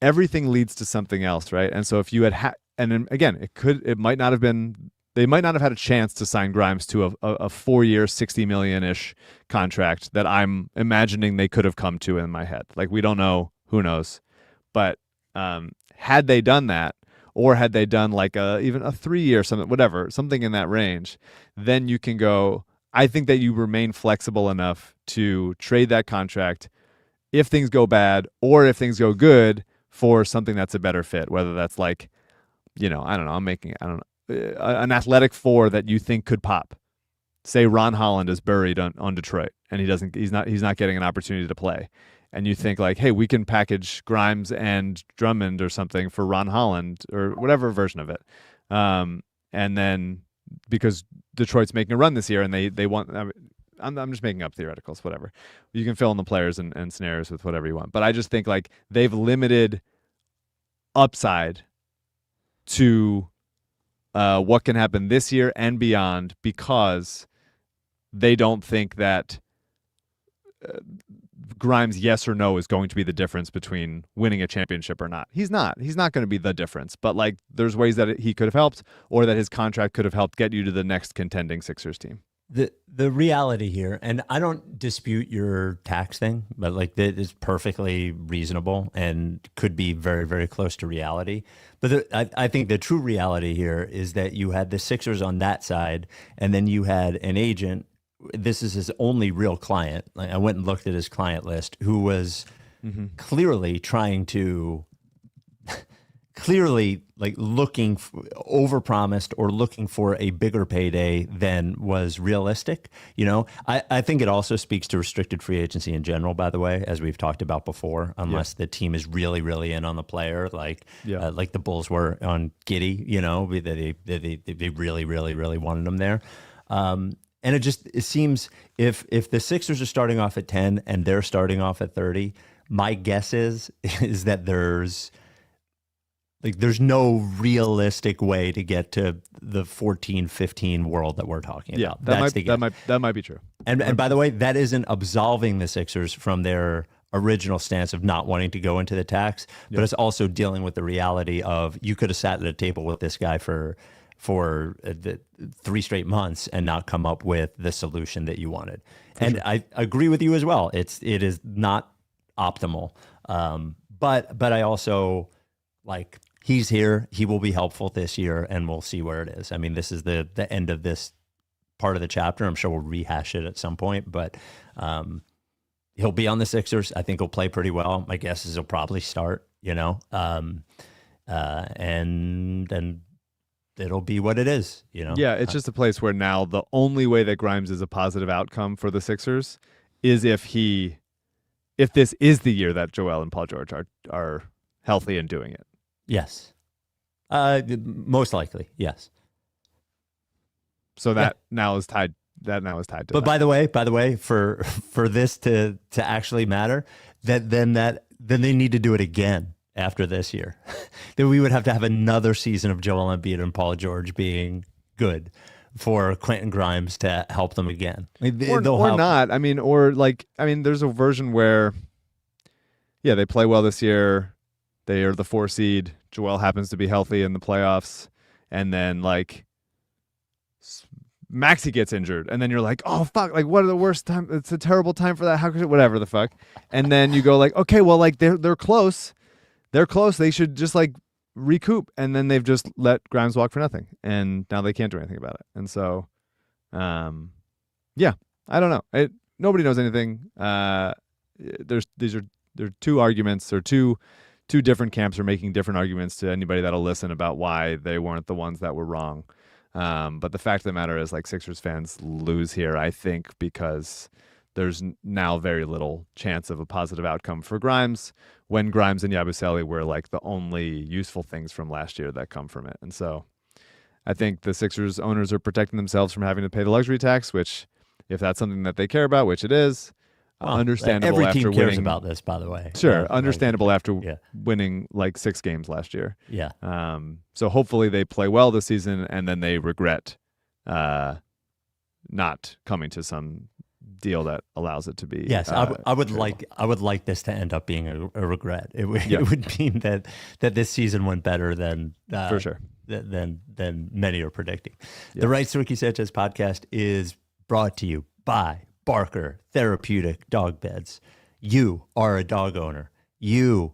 everything leads to something else, right? And so if you had and then again, it might not have been, they might not have had a chance to sign Grimes to a 4-year, $60 million-ish contract that I'm imagining they could have come to in my head. Like, we don't know, who knows. But had they done that, or had they done like even a 3-year something, whatever, something in that range, then you can go, I think that you remain flexible enough to trade that contract if things go bad or if things go good for something that's a better fit, whether that's like, I don't know, an athletic 4 that you think could pop. Say Ron Holland is buried on Detroit and he's not getting an opportunity to play. And you think like, hey, we can package Grimes and Drummond or something for Ron Holland or whatever version of it. And then because Detroit's making a run this year and they want, I'm just making up theoreticals, whatever. You can fill in the players and scenarios with whatever you want. But I just think like they've limited upside to what can happen this year and beyond because they don't think that Grimes, yes or no, is going to be the difference between winning a championship or not. He's not going to be the difference, but like there's ways that he could have helped or that his contract could have helped get you to the next contending Sixers team. The reality here, and I don't dispute your tax thing, but like that is perfectly reasonable and could be very, very close to reality. But I think the true reality here is that you had the Sixers on that side, and then you had an agent. This is his only real client. Like, I went and looked at his client list, who was clearly trying to like looking overpromised or looking for a bigger payday than was realistic. I think it also speaks to restricted free agency in general, by the way, as we've talked about before, unless the team is really, really in on the player, like the Bulls were on Giddey, they really, really, really wanted him there. And it seems if the Sixers are starting off at 10 and they're starting off at 30, my guess is that there's no realistic way to get to the 14-15 world that we're talking about. That might be true. And by the way, that isn't absolving the Sixers from their original stance of not wanting to go into the tax, but it's also dealing with the reality of you could have sat at a table with this guy for the 3 straight months and not come up with the solution that you wanted. And sure. I agree with you as well. It is not optimal. But I also like, he's here. He will be helpful this year, and we'll see where it is. I mean, this is the end of this part of the chapter. I'm sure we'll rehash it at some point, but he'll be on the Sixers. I think he'll play pretty well. My guess is he'll probably start, and it'll be what it is, Yeah, it's just a place where now the only way that Grimes is a positive outcome for the Sixers is if this is the year that Joel and Paul George are healthy and doing it. Yes. Most likely, yes. So that now is tied. That now is tied to. But that. by the way, for this to actually matter, then they need to do it again after this year. Then we would have to have another season of Joel Embiid and Paul George being good for Quentin Grimes to help them again. Or not. I mean, there's a version where, they play well this year. They are the 4 seed. Joel happens to be healthy in the playoffs. And then, Maxey gets injured. And then you're like, oh, fuck. Like, what are the worst time? It's a terrible time for that. How could it? Whatever the fuck. And then you go like, okay, well, they're close. They're close. They should just, recoup. And then they've just let Grimes walk for nothing. And now they can't do anything about it. And so, I don't know. Nobody knows anything. There are two arguments, or two different camps are making different arguments to anybody that'll listen about why they weren't the ones that were wrong. But the fact of the matter is, like, Sixers fans lose here, I think, because there's now very little chance of a positive outcome for Grimes, when Grimes and Yabusele were like the only useful things from last year that come from it. And so I think the Sixers owners are protecting themselves from having to pay the luxury tax, which, if that's something that they care about, which it is, understandable every after team cares winning. about this, by the way. Sure, understandable after yeah. winning like 6 games last year. Yeah. So hopefully they play well this season, and then they regret not coming to some deal that allows it to be. Yes, I would like this to end up being a regret. It would mean that this season went better than for sure than many are predicting. Yeah. The Rights to Ricky Sanchez podcast is brought to you by Barker Therapeutic Dog Beds. You are a dog owner. You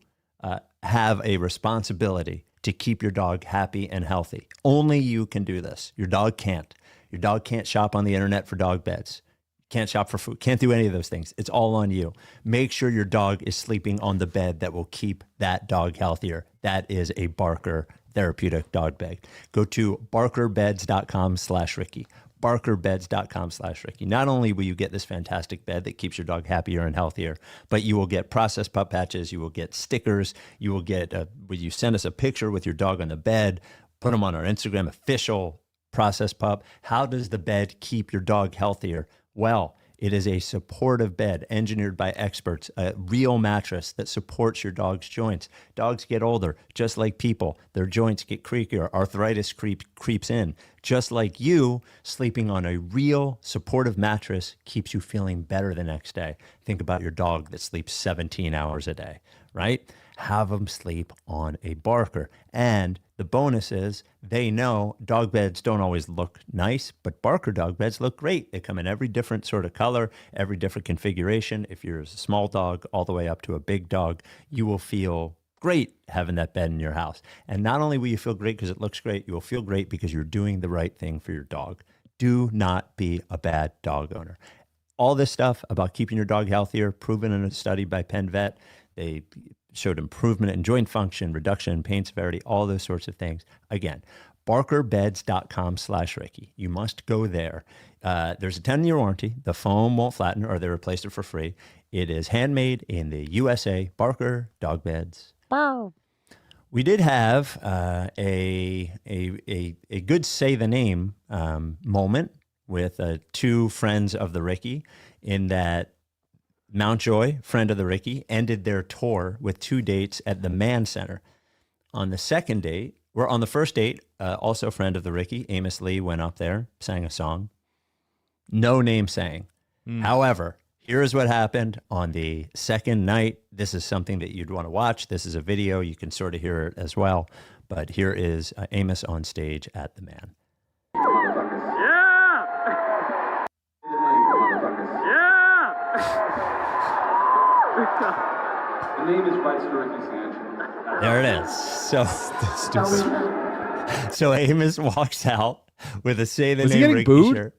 have a responsibility to keep your dog happy and healthy. Only you can do this. Your dog can't. Your dog can't shop on the internet for dog beds. Can't shop for food. Can't do any of those things. It's all on you. Make sure your dog is sleeping on the bed that will keep that dog healthier. That is a Barker Therapeutic Dog Bed. Go to barkerbeds.com/Ricky. barkerbeds.com/Ricky. Not only will you get this fantastic bed that keeps your dog happier and healthier, but you will get Process Pup patches, you will get stickers, you will get, when you send us a picture with your dog on the bed, put them on our Instagram, official Process Pup. How does the bed keep your dog healthier? Well, it is a supportive bed engineered by experts, a real mattress that supports your dog's joints. Dogs get older, just like people. Their joints get creakier. Arthritis creeps in. Just like you, sleeping on a real supportive mattress keeps you feeling better the next day. Think about your dog that sleeps 17 hours a day, right? Have them sleep on a Barker. And the bonus is they know dog beds don't always look nice, but Barker dog beds look great. They come in every different sort of color, every different configuration. If you're a small dog all the way up to a big dog, you will feel great having that bed in your house. And not only will you feel great because it looks great, you will feel great because you're doing the right thing for your dog. Do not be a bad dog owner. All this stuff about keeping your dog healthier, proven in a study by Penn Vet. They showed improvement in joint function, reduction in pain severity, all those sorts of things. Again, barkerbeds.com/Ricky. You must go there. There's a 10-year warranty. The foam won't flatten, or they replaced it for free. It is handmade in the USA. Barker Dog Beds. Wow. We did have a good say the name moment with 2 friends of the Ricky, in that Mount Joy, friend of the Ricky, ended their tour with 2 dates at the Mann Center. On the first date, also friend of the Ricky, Amos Lee, went up there, sang a song. No name sang. However, here is what happened on the second night. This is something that you'd want to watch. This is a video. You can sort of hear it as well. But here is Amos on stage at the Mann. The name is Rights to Ricky Sanchez. There it is. So Amos walks out with a Say the Was he Name getting Ricky booed? shirt.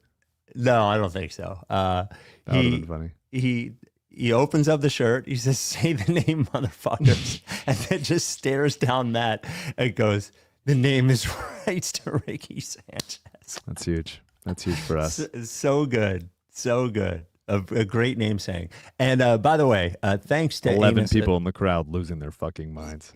No, I don't think so. That would have been funny. He opens up the shirt. He says, "Say the name, motherfuckers," and then just stares down that and goes, "The name is Rights to Ricky Sanchez." That's huge. That's huge for us. So good. So good. A great name saying. And by the way, thanks to 11 Amos, people in the crowd losing their fucking minds.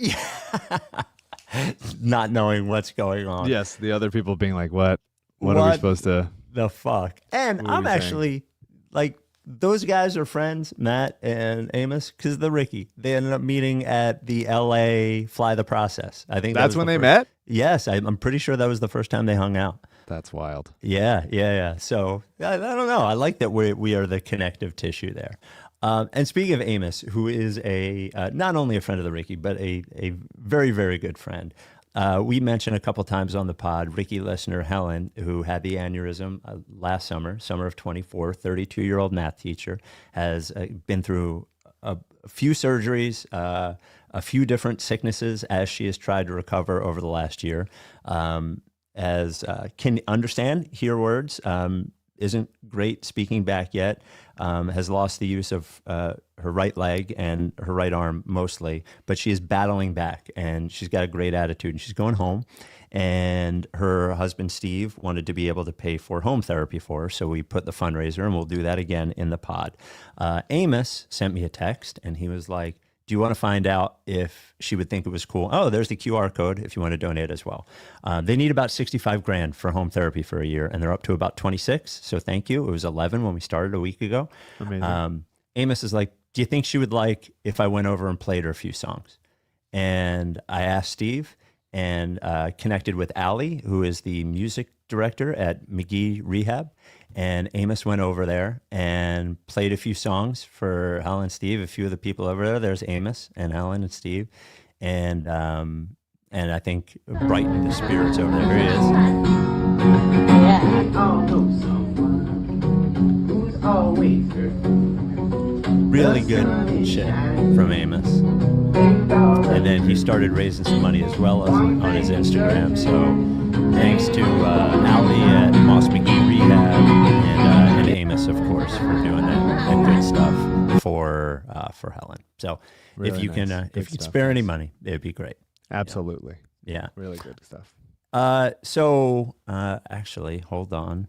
not knowing what's going on. Yes, the other people being like, what are we supposed to... The fuck? And What are I'm we actually like, those guys are friends, Matt and Amos, because the Ricky. They ended up meeting at the LA Fly the Process. I think That's when they met? Yes, I'm pretty sure that was the first time they hung out. That's wild. Yeah. So I don't know. I like that we are the connective tissue there. And speaking of Amos, who is not only a friend of the Ricky, but a very, very good friend. We mentioned a couple times on the pod, Ricky listener Helen, who had the aneurysm last summer of 24, 32-year-old math teacher, has been through a few surgeries, a few different sicknesses as she has tried to recover over the last year. As can understand, hear words, isn't great speaking back yet, has lost the use of her right leg and her right arm mostly, but she is battling back and she's got a great attitude and she's going home. And her husband, Steve, wanted to be able to pay for home therapy for her. So we put the fundraiser, and we'll do that again in the pod. Amos sent me a text, and he was like, do you want to find out if she would think it was cool? Oh, there's the QR code if you want to donate as well. They need about 65 grand for home therapy for a year, and they're up to about 26. So thank you. It was 11 when we started a week ago. Amazing. Amos is like, do you think she would like if I went over and played her a few songs? And I asked Steve, and connected with Allie, who is the music director at McGee Rehab. And Amos went over there and played a few songs for Helen and Steve, a few of the people over there. There's Amos and Helen and Steve. And I think brightened the spirits over there. Here he is. Really good shit from Amos. And then he started raising some money as well as on his Instagram. So thanks to Ali at Moss McGee Rehab and Amos, of course, for doing that good stuff for Helen. So Really if you nice. can Good if you stuff, spare any guys. money, it'd be great. Absolutely. Yeah. Really good stuff. So actually, hold on.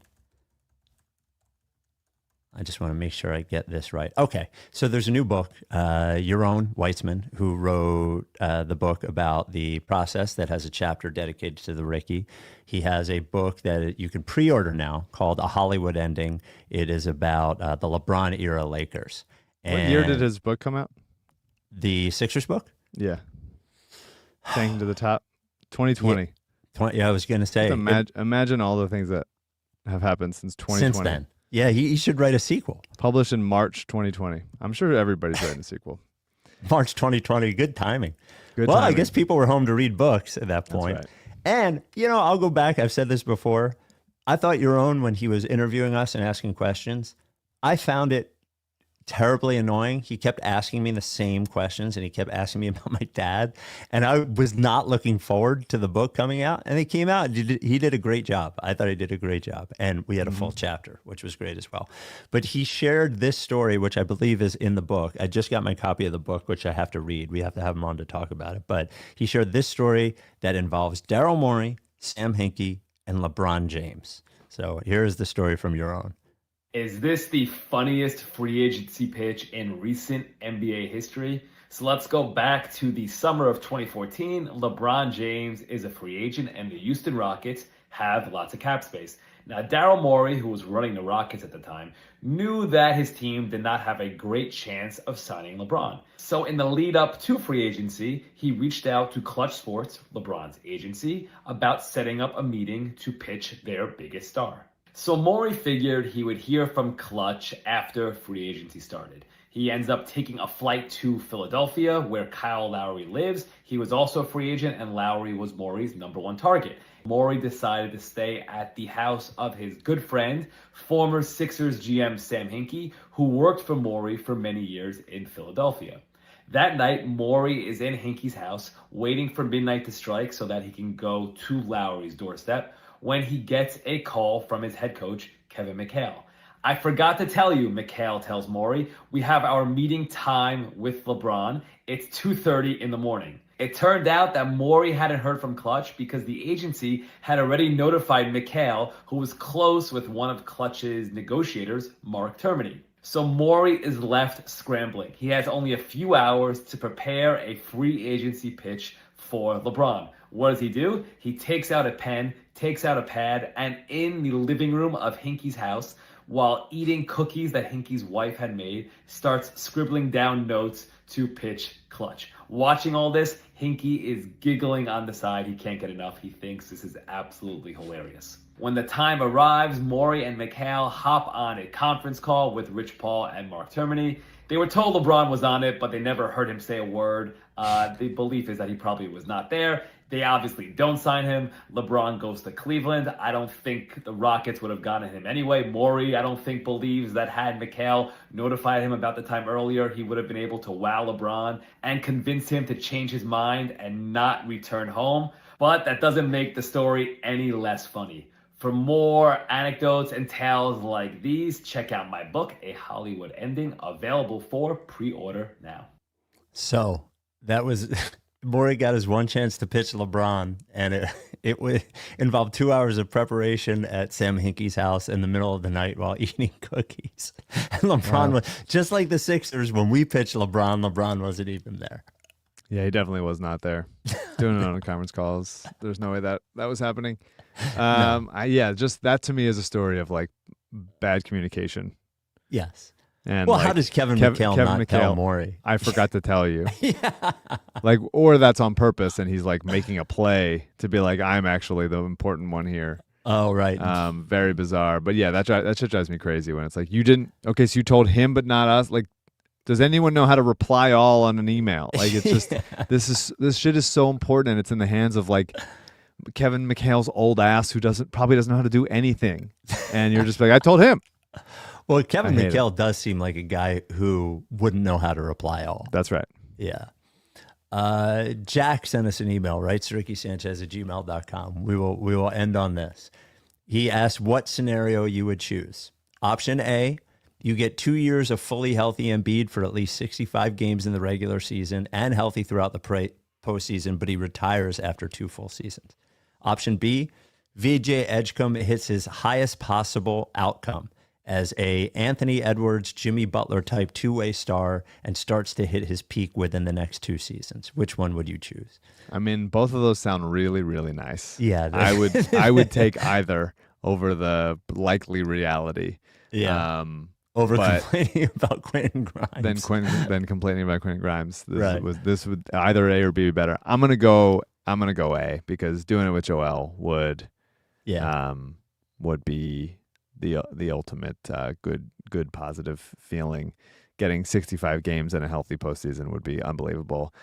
I just want to make sure I get this right. Okay, so there's a new book, Yaron Weitzman, who wrote the book about the process that has a chapter dedicated to the Ricky. He has a book that you can pre-order now called A Hollywood Ending. It is about the LeBron era Lakers. What year did his book come out? The Sixers book? Yeah. Tanking to the top. 2020. Yeah, I was going to say. Imagine all the things that have happened since 2020. Since then. Yeah, he should write a sequel. Published in March 2020. I'm sure everybody's writing a sequel. March 2020, good timing. Good well, I timing. guess people were home to read books at that point. right. And, I'll go back. I've said this before. I thought Yaron, when he was interviewing us and asking questions, I found it terribly annoying. He kept asking me the same questions and he kept asking me about my dad. And I was not looking forward to the book coming out. And it came out. He did a great job. I thought he did a great job. And we had a full chapter, which was great as well. But he shared this story, which I believe is in the book. I just got my copy of the book, which I have to read. We have to have him on to talk about it. But he shared this story that involves Daryl Morey, Sam Hinkie, and LeBron James. So here's the story from Yaron. Is this the funniest free agency pitch in recent NBA history? So let's go back to the summer of 2014. LeBron James is a free agent and the Houston Rockets have lots of cap space. Now, Daryl Morey, who was running the Rockets at the time, knew that his team did not have a great chance of signing LeBron. So in the lead up to free agency, he reached out to Clutch Sports, LeBron's agency, about setting up a meeting to pitch their biggest star. So Morey figured he would hear from Clutch after free agency started. He ends up taking a flight to Philadelphia, where Kyle Lowry lives. He was also a free agent, and Lowry was Morey's #1 target. Morey decided to stay at the house of his good friend, former Sixers GM Sam Hinkie, who worked for Morey for many years in Philadelphia. That night, Morey is in Hinkie's house, waiting for midnight to strike so that he can go to Lowry's doorstep, when he gets a call from his head coach, Kevin McHale. I forgot to tell you, McHale tells Morey, we have our meeting time with LeBron. It's 2:30 in the morning. It turned out that Morey hadn't heard from Clutch because the agency had already notified McHale, who was close with one of Clutch's negotiators, Mark Termini. So Morey is left scrambling. He has only a few hours to prepare a free agency pitch for LeBron. What does he do? He takes out a pen, takes out a pad, and in the living room of Hinkie's house, while eating cookies that Hinkie's wife had made, starts scribbling down notes to pitch Clutch. Watching all this, Hinkie is giggling on the side. He can't get enough. He thinks this is absolutely hilarious. When the time arrives, Morey and McHale hop on a conference call with Rich Paul and Mark Termini. They were told LeBron was on it, but they never heard him say a word. The belief is that he probably was not there. They obviously don't sign him. LeBron goes to Cleveland. I don't think the Rockets would have gotten him anyway. Morey, I don't think, believes that had McHale notified him about the time earlier, he would have been able to wow LeBron and convince him to change his mind and not return home. But that doesn't make the story any less funny. For more anecdotes and tales like these, check out my book, A Hollywood Ending, available for pre-order now. So that was Maury got his one chance to pitch LeBron, and it involved 2 hours of preparation at Sam Hinkie's house in the middle of the night while eating cookies. And LeBron was just like the Sixers when we pitched LeBron. LeBron wasn't even there. Yeah, he definitely was not there. Doing it on conference calls. There's no way that was happening. Just that to me is a story of like bad communication. Yes. And well, like, how does Kevin McHale not tell Maury? I forgot to tell you. Yeah. Like, or that's on purpose, and he's like making a play to be like, I'm actually the important one here. Oh, right. Very bizarre. But yeah, that shit drives me crazy when it's like, you didn't. Okay, so you told him, but not us. Like, does anyone know how to reply all on an email? Like, it's just this shit is so important, and it's in the hands of like Kevin McHale's old ass who probably doesn't know how to do anything, and you're just like, I told him. Well, Kevin McHale does seem like a guy who wouldn't know how to reply all. That's right. Yeah. Jack sent us an email, right? RickySanchez@gmail.com. We will end on this. He asked what scenario you would choose. Option A, you get 2 years of fully healthy Embiid for at least 65 games in the regular season and healthy throughout the postseason, but he retires after 2 full seasons. Option B, VJ Edgecombe hits his highest possible outcome as a Anthony Edwards, Jimmy Butler type two-way star and starts to hit his peak within the next 2 seasons. Which one would you choose? I mean, both of those sound really, really nice. Yeah. I would take either over the likely reality. Yeah. Over complaining about Quentin Grimes. Then complaining about Quentin Grimes. This would either A or B be better. I'm gonna go A because doing it with Joel would be the ultimate good positive feeling. Getting 65 games in a healthy postseason would be unbelievable.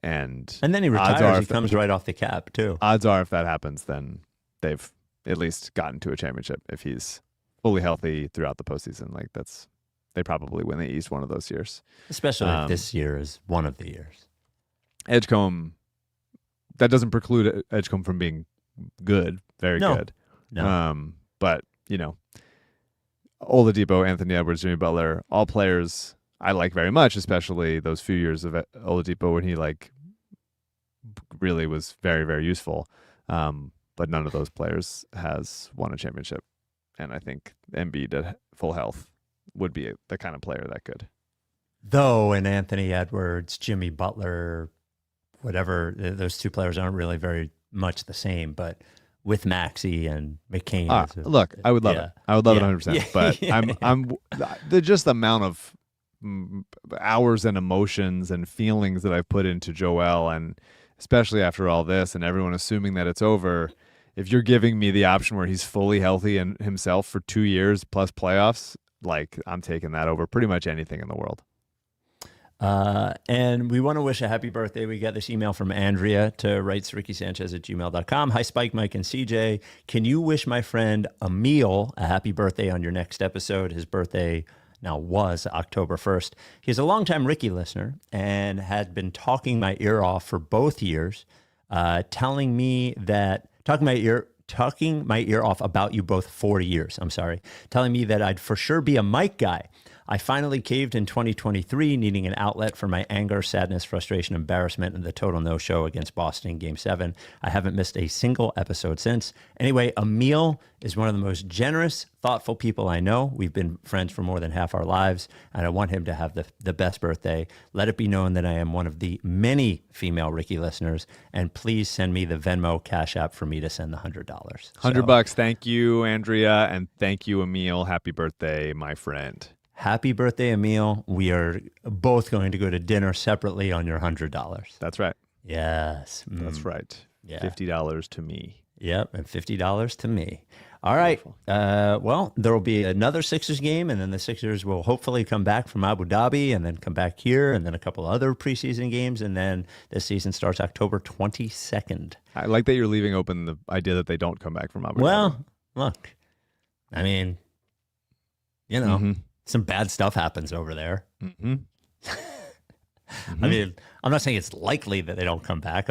And then he retires. He comes right off the cap too. Odds are, if that happens, then they've at least gotten to a championship. If he's fully healthy throughout the postseason, like they probably win the East one of those years. Especially if this year is one of the years. Edgecombe, that doesn't preclude Edgecombe from being good, very good. No. But Oladipo, Anthony Edwards, Jimmy Butler, all players I like very much, especially those few years of Oladipo when he like really was very, very useful. But none of those players has won a championship. And I think Embiid at full health would be the kind of player that could. Though, and Anthony Edwards, Jimmy Butler, whatever, those 2 players aren't really very much the same. But with Maxey and McCain, look, I would love it. I would love it 100%. Yeah. But I'm just the amount of hours and emotions and feelings that I've put into Joel, and especially after all this, and everyone assuming that it's over. If you're giving me the option where he's fully healthy and himself for 2 years plus playoffs, like I'm taking that over pretty much anything in the world. And we want to wish a happy birthday. We got this email from Andrea to writes RickySanchez@gmail.com. Hi, Spike, Mike, and CJ. Can you wish my friend Emil a happy birthday on your next episode? His birthday now was October 1st. He's a longtime Ricky listener and had been talking my ear off for both years, talking my ear off about you both for years. I'm sorry. Telling me that I'd for sure be a Mike guy. I finally caved in 2023, needing an outlet for my anger, sadness, frustration, embarrassment, and the total no-show against Boston in Game 7. I haven't missed a single episode since. Anyway, Emil is one of the most generous, thoughtful people I know. We've been friends for more than half our lives, and I want him to have the best birthday. Let it be known that I am one of the many female Ricky listeners, and please send me the Venmo Cash App for me to send the $100. $100. Thank you, Andrea, and thank you, Emil. Happy birthday, my friend. Happy birthday, Emil. We are both going to go to dinner separately on your $100. That's right. Yes. That's right. Yeah. $50 to me. Yep, and $50 to me. All right. Well, there will be another Sixers game, and then the Sixers will hopefully come back from Abu Dhabi and then come back here, and then a couple other preseason games, and then the season starts October 22nd. I like that you're leaving open the idea that they don't come back from Abu Dhabi. Well, look, I mean, some bad stuff happens over there. Mm-hmm. I mean, I'm not saying it's likely that they don't come back.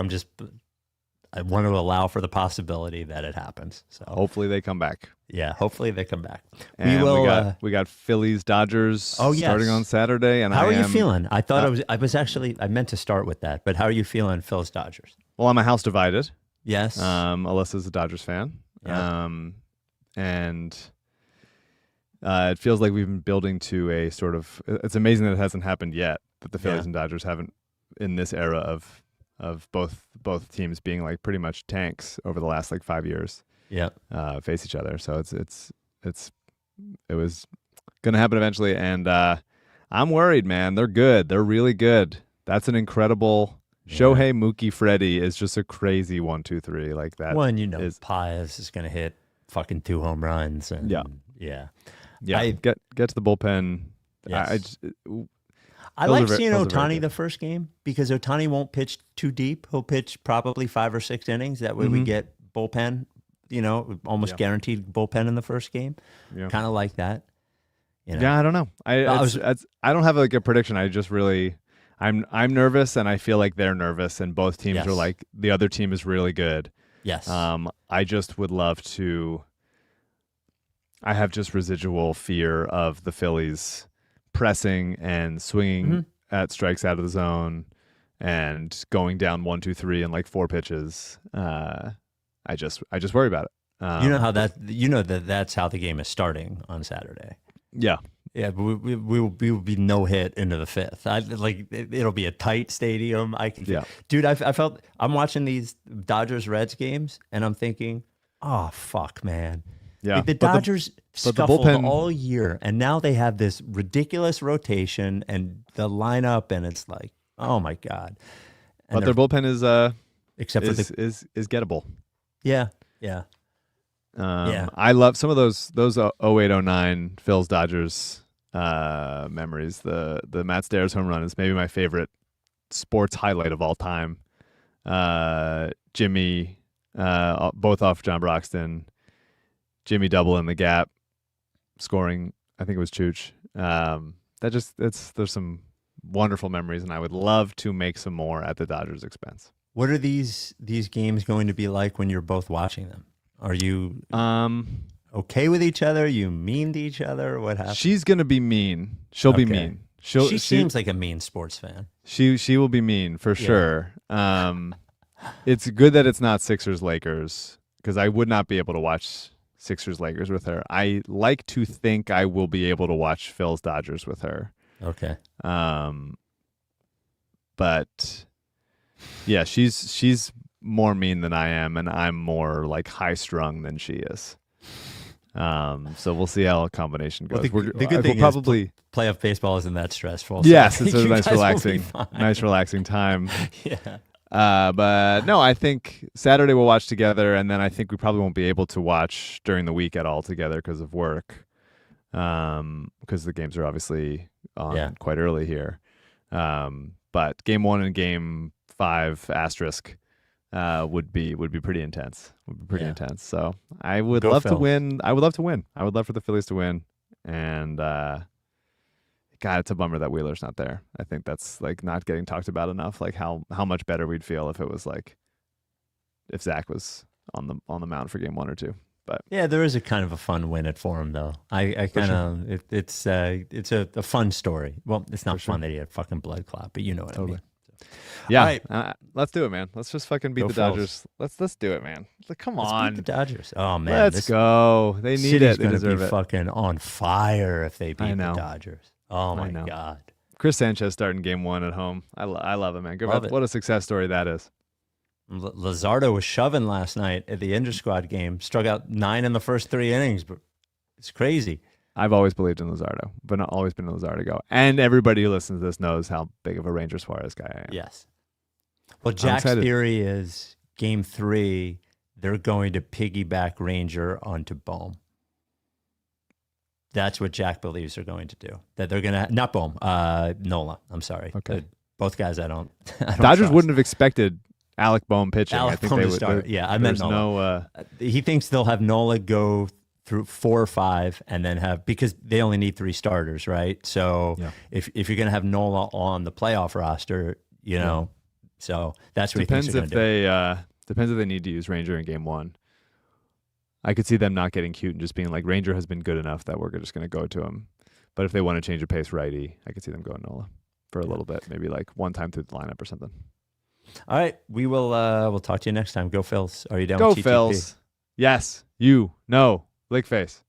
I want to allow for the possibility that it happens. So Hopefully they come back. yeah, hopefully they come back. And we will. we got Phillies Dodgers Oh, yes. starting on Saturday. And How are you am- feeling? I thought I meant to start with that, but how are you feeling, Phil's Dodgers? Well, I'm a house divided. Yes. Alyssa's a Dodgers fan. Yeah. And it feels like we've been building to a sort of. It's amazing that it hasn't happened yet. That the Phillies Yeah. and Dodgers haven't in this era of both teams being like pretty much tanks over the last like 5 years. Yeah. Face each other. So it was gonna happen eventually, and I'm worried, man. They're good. They're really good. That's an incredible. Shohei, Mookie, Freddie is just a crazy 1, 2, 3 like that. Well, and you know, is- Paez is going to hit fucking 2 home runs. And Yeah. Yeah. Yeah, get to the bullpen. Yes. I Those like are ve- seeing those are very Ohtani good. the first game because Ohtani won't pitch too deep. He'll pitch probably 5 or 6 innings. That way we get bullpen, almost guaranteed bullpen in the first game. Yeah. Kind of like that. You know? Yeah, I don't know. I don't have like a prediction. I just really, I'm nervous, and I feel like they're nervous, and both teams Yes. are like the other team is really good. Yes. I just would love to. I have just residual fear of the Phillies pressing and swinging at strikes out of the zone and going down 1, 2, 3 in like 4 pitches. I just worry about it. you know that's how the game is starting on Saturday. Yeah. Yeah, but we will be no hit into the 5th. It'll be a tight stadium. Yeah. Dude, I felt I'm watching these Dodgers Reds games and I'm thinking, oh fuck, man. Yeah. Like, the But Dodgers but the scuffled bullpen- all year, and now they have this ridiculous rotation and the lineup, and it's like, oh my god. And But their bullpen is except for the is gettable. yeah. I love some of those 0809 Phil's Dodgers memories. The Matt Stairs home run is maybe my favorite sports highlight of all time. Jimmy, both off John Broxton. Jimmy double in the gap, scoring. I think it was Chooch. There's some wonderful memories, and I would love to make some more at the Dodgers' expense. What are these games going to be like when you're both watching them? Are you okay with each other? Are you mean to each other? What happens? She's gonna be mean. She'll be Okay. mean. She seems like a mean sports fan. She will be mean for sure. It's good that it's not Sixers Lakers because I would not be able to watch Sixers Lakers with her. I like to think I will be able to watch Phil's Dodgers with her. Okay. But yeah, she's more mean than I am, and I'm more like high strung than she is. So we'll see how a combination goes. Well, the good we'll thing probably is playoff baseball isn't that stressful. So yes, I it's think a you nice guys will be relaxing, fine. nice relaxing time. Yeah. But no, I think Saturday we'll watch together, and then I think we probably won't be able to watch during the week at all together because of work. Because the games are obviously on quite early here. But game 1 and game 5 asterisk would be pretty intense. Would be pretty intense. So I would Go love to Phils. win. I would love to win. I would love for the Phillies to win. And God, it's a bummer that Wheeler's not there. I think that's like not getting talked about enough. Like how much better we'd feel if it was like if Zach was on the mound for game 1 or 2. But Yeah, there is a kind of a fun win it for him though. I kind of it's a fun story. Well, it's not fun that he had a fucking blood clot, but you know what I mean. yeah, All right. let's do it, man. Let's just fucking beat Go the Phils. Dodgers. Let's do it, man. Like, come Let's on, beat the Dodgers. Oh man, let's this go. They need city's it. They gonna deserve be it. fucking on fire if they I beat the know. Dodgers. Oh my know. god. Chris Sanchez starting game 1 at home. I love it, man. Good. Love it. What a success story that is. Luzardo was shoving last night at the inter-squad game. Struck out 9 in the first 3 innings, but it's crazy. I've always believed in Luzardo, but not always been a Luzardo go. And everybody who listens to this knows how big of a Ranger Suarez guy I am. Yes. Well, Jack's excited. theory is game 3, they're going to piggyback Ranger onto Bohm. That's what Jack believes they're going to do. That they're going to, not Bohm, Nola. I'm sorry. Okay. Both guys I don't Dodgers trust. wouldn't have expected Alec Bohm pitching. Alec I think Bohm they to would. start. Yeah, I meant there's Nola. no. He thinks they'll have Nola go through 4 or 5 and then have, because they only need 3 starters, right? So Yeah. if you're going to have Nola on the playoff roster, you know, so that's what Depends he thinks if they're going to do. Depends if they need to use Ranger in game 1. I could see them not getting cute and just being like, Ranger has been good enough that we're just going to go to him. But if they want to change a pace righty, I could see them going Nola for a little bit, maybe like one time through the lineup or something. All right, we will. We'll talk to you next time. Go Phils. Are you down Go with TTP? Phils. Yes. You. No. Lick face.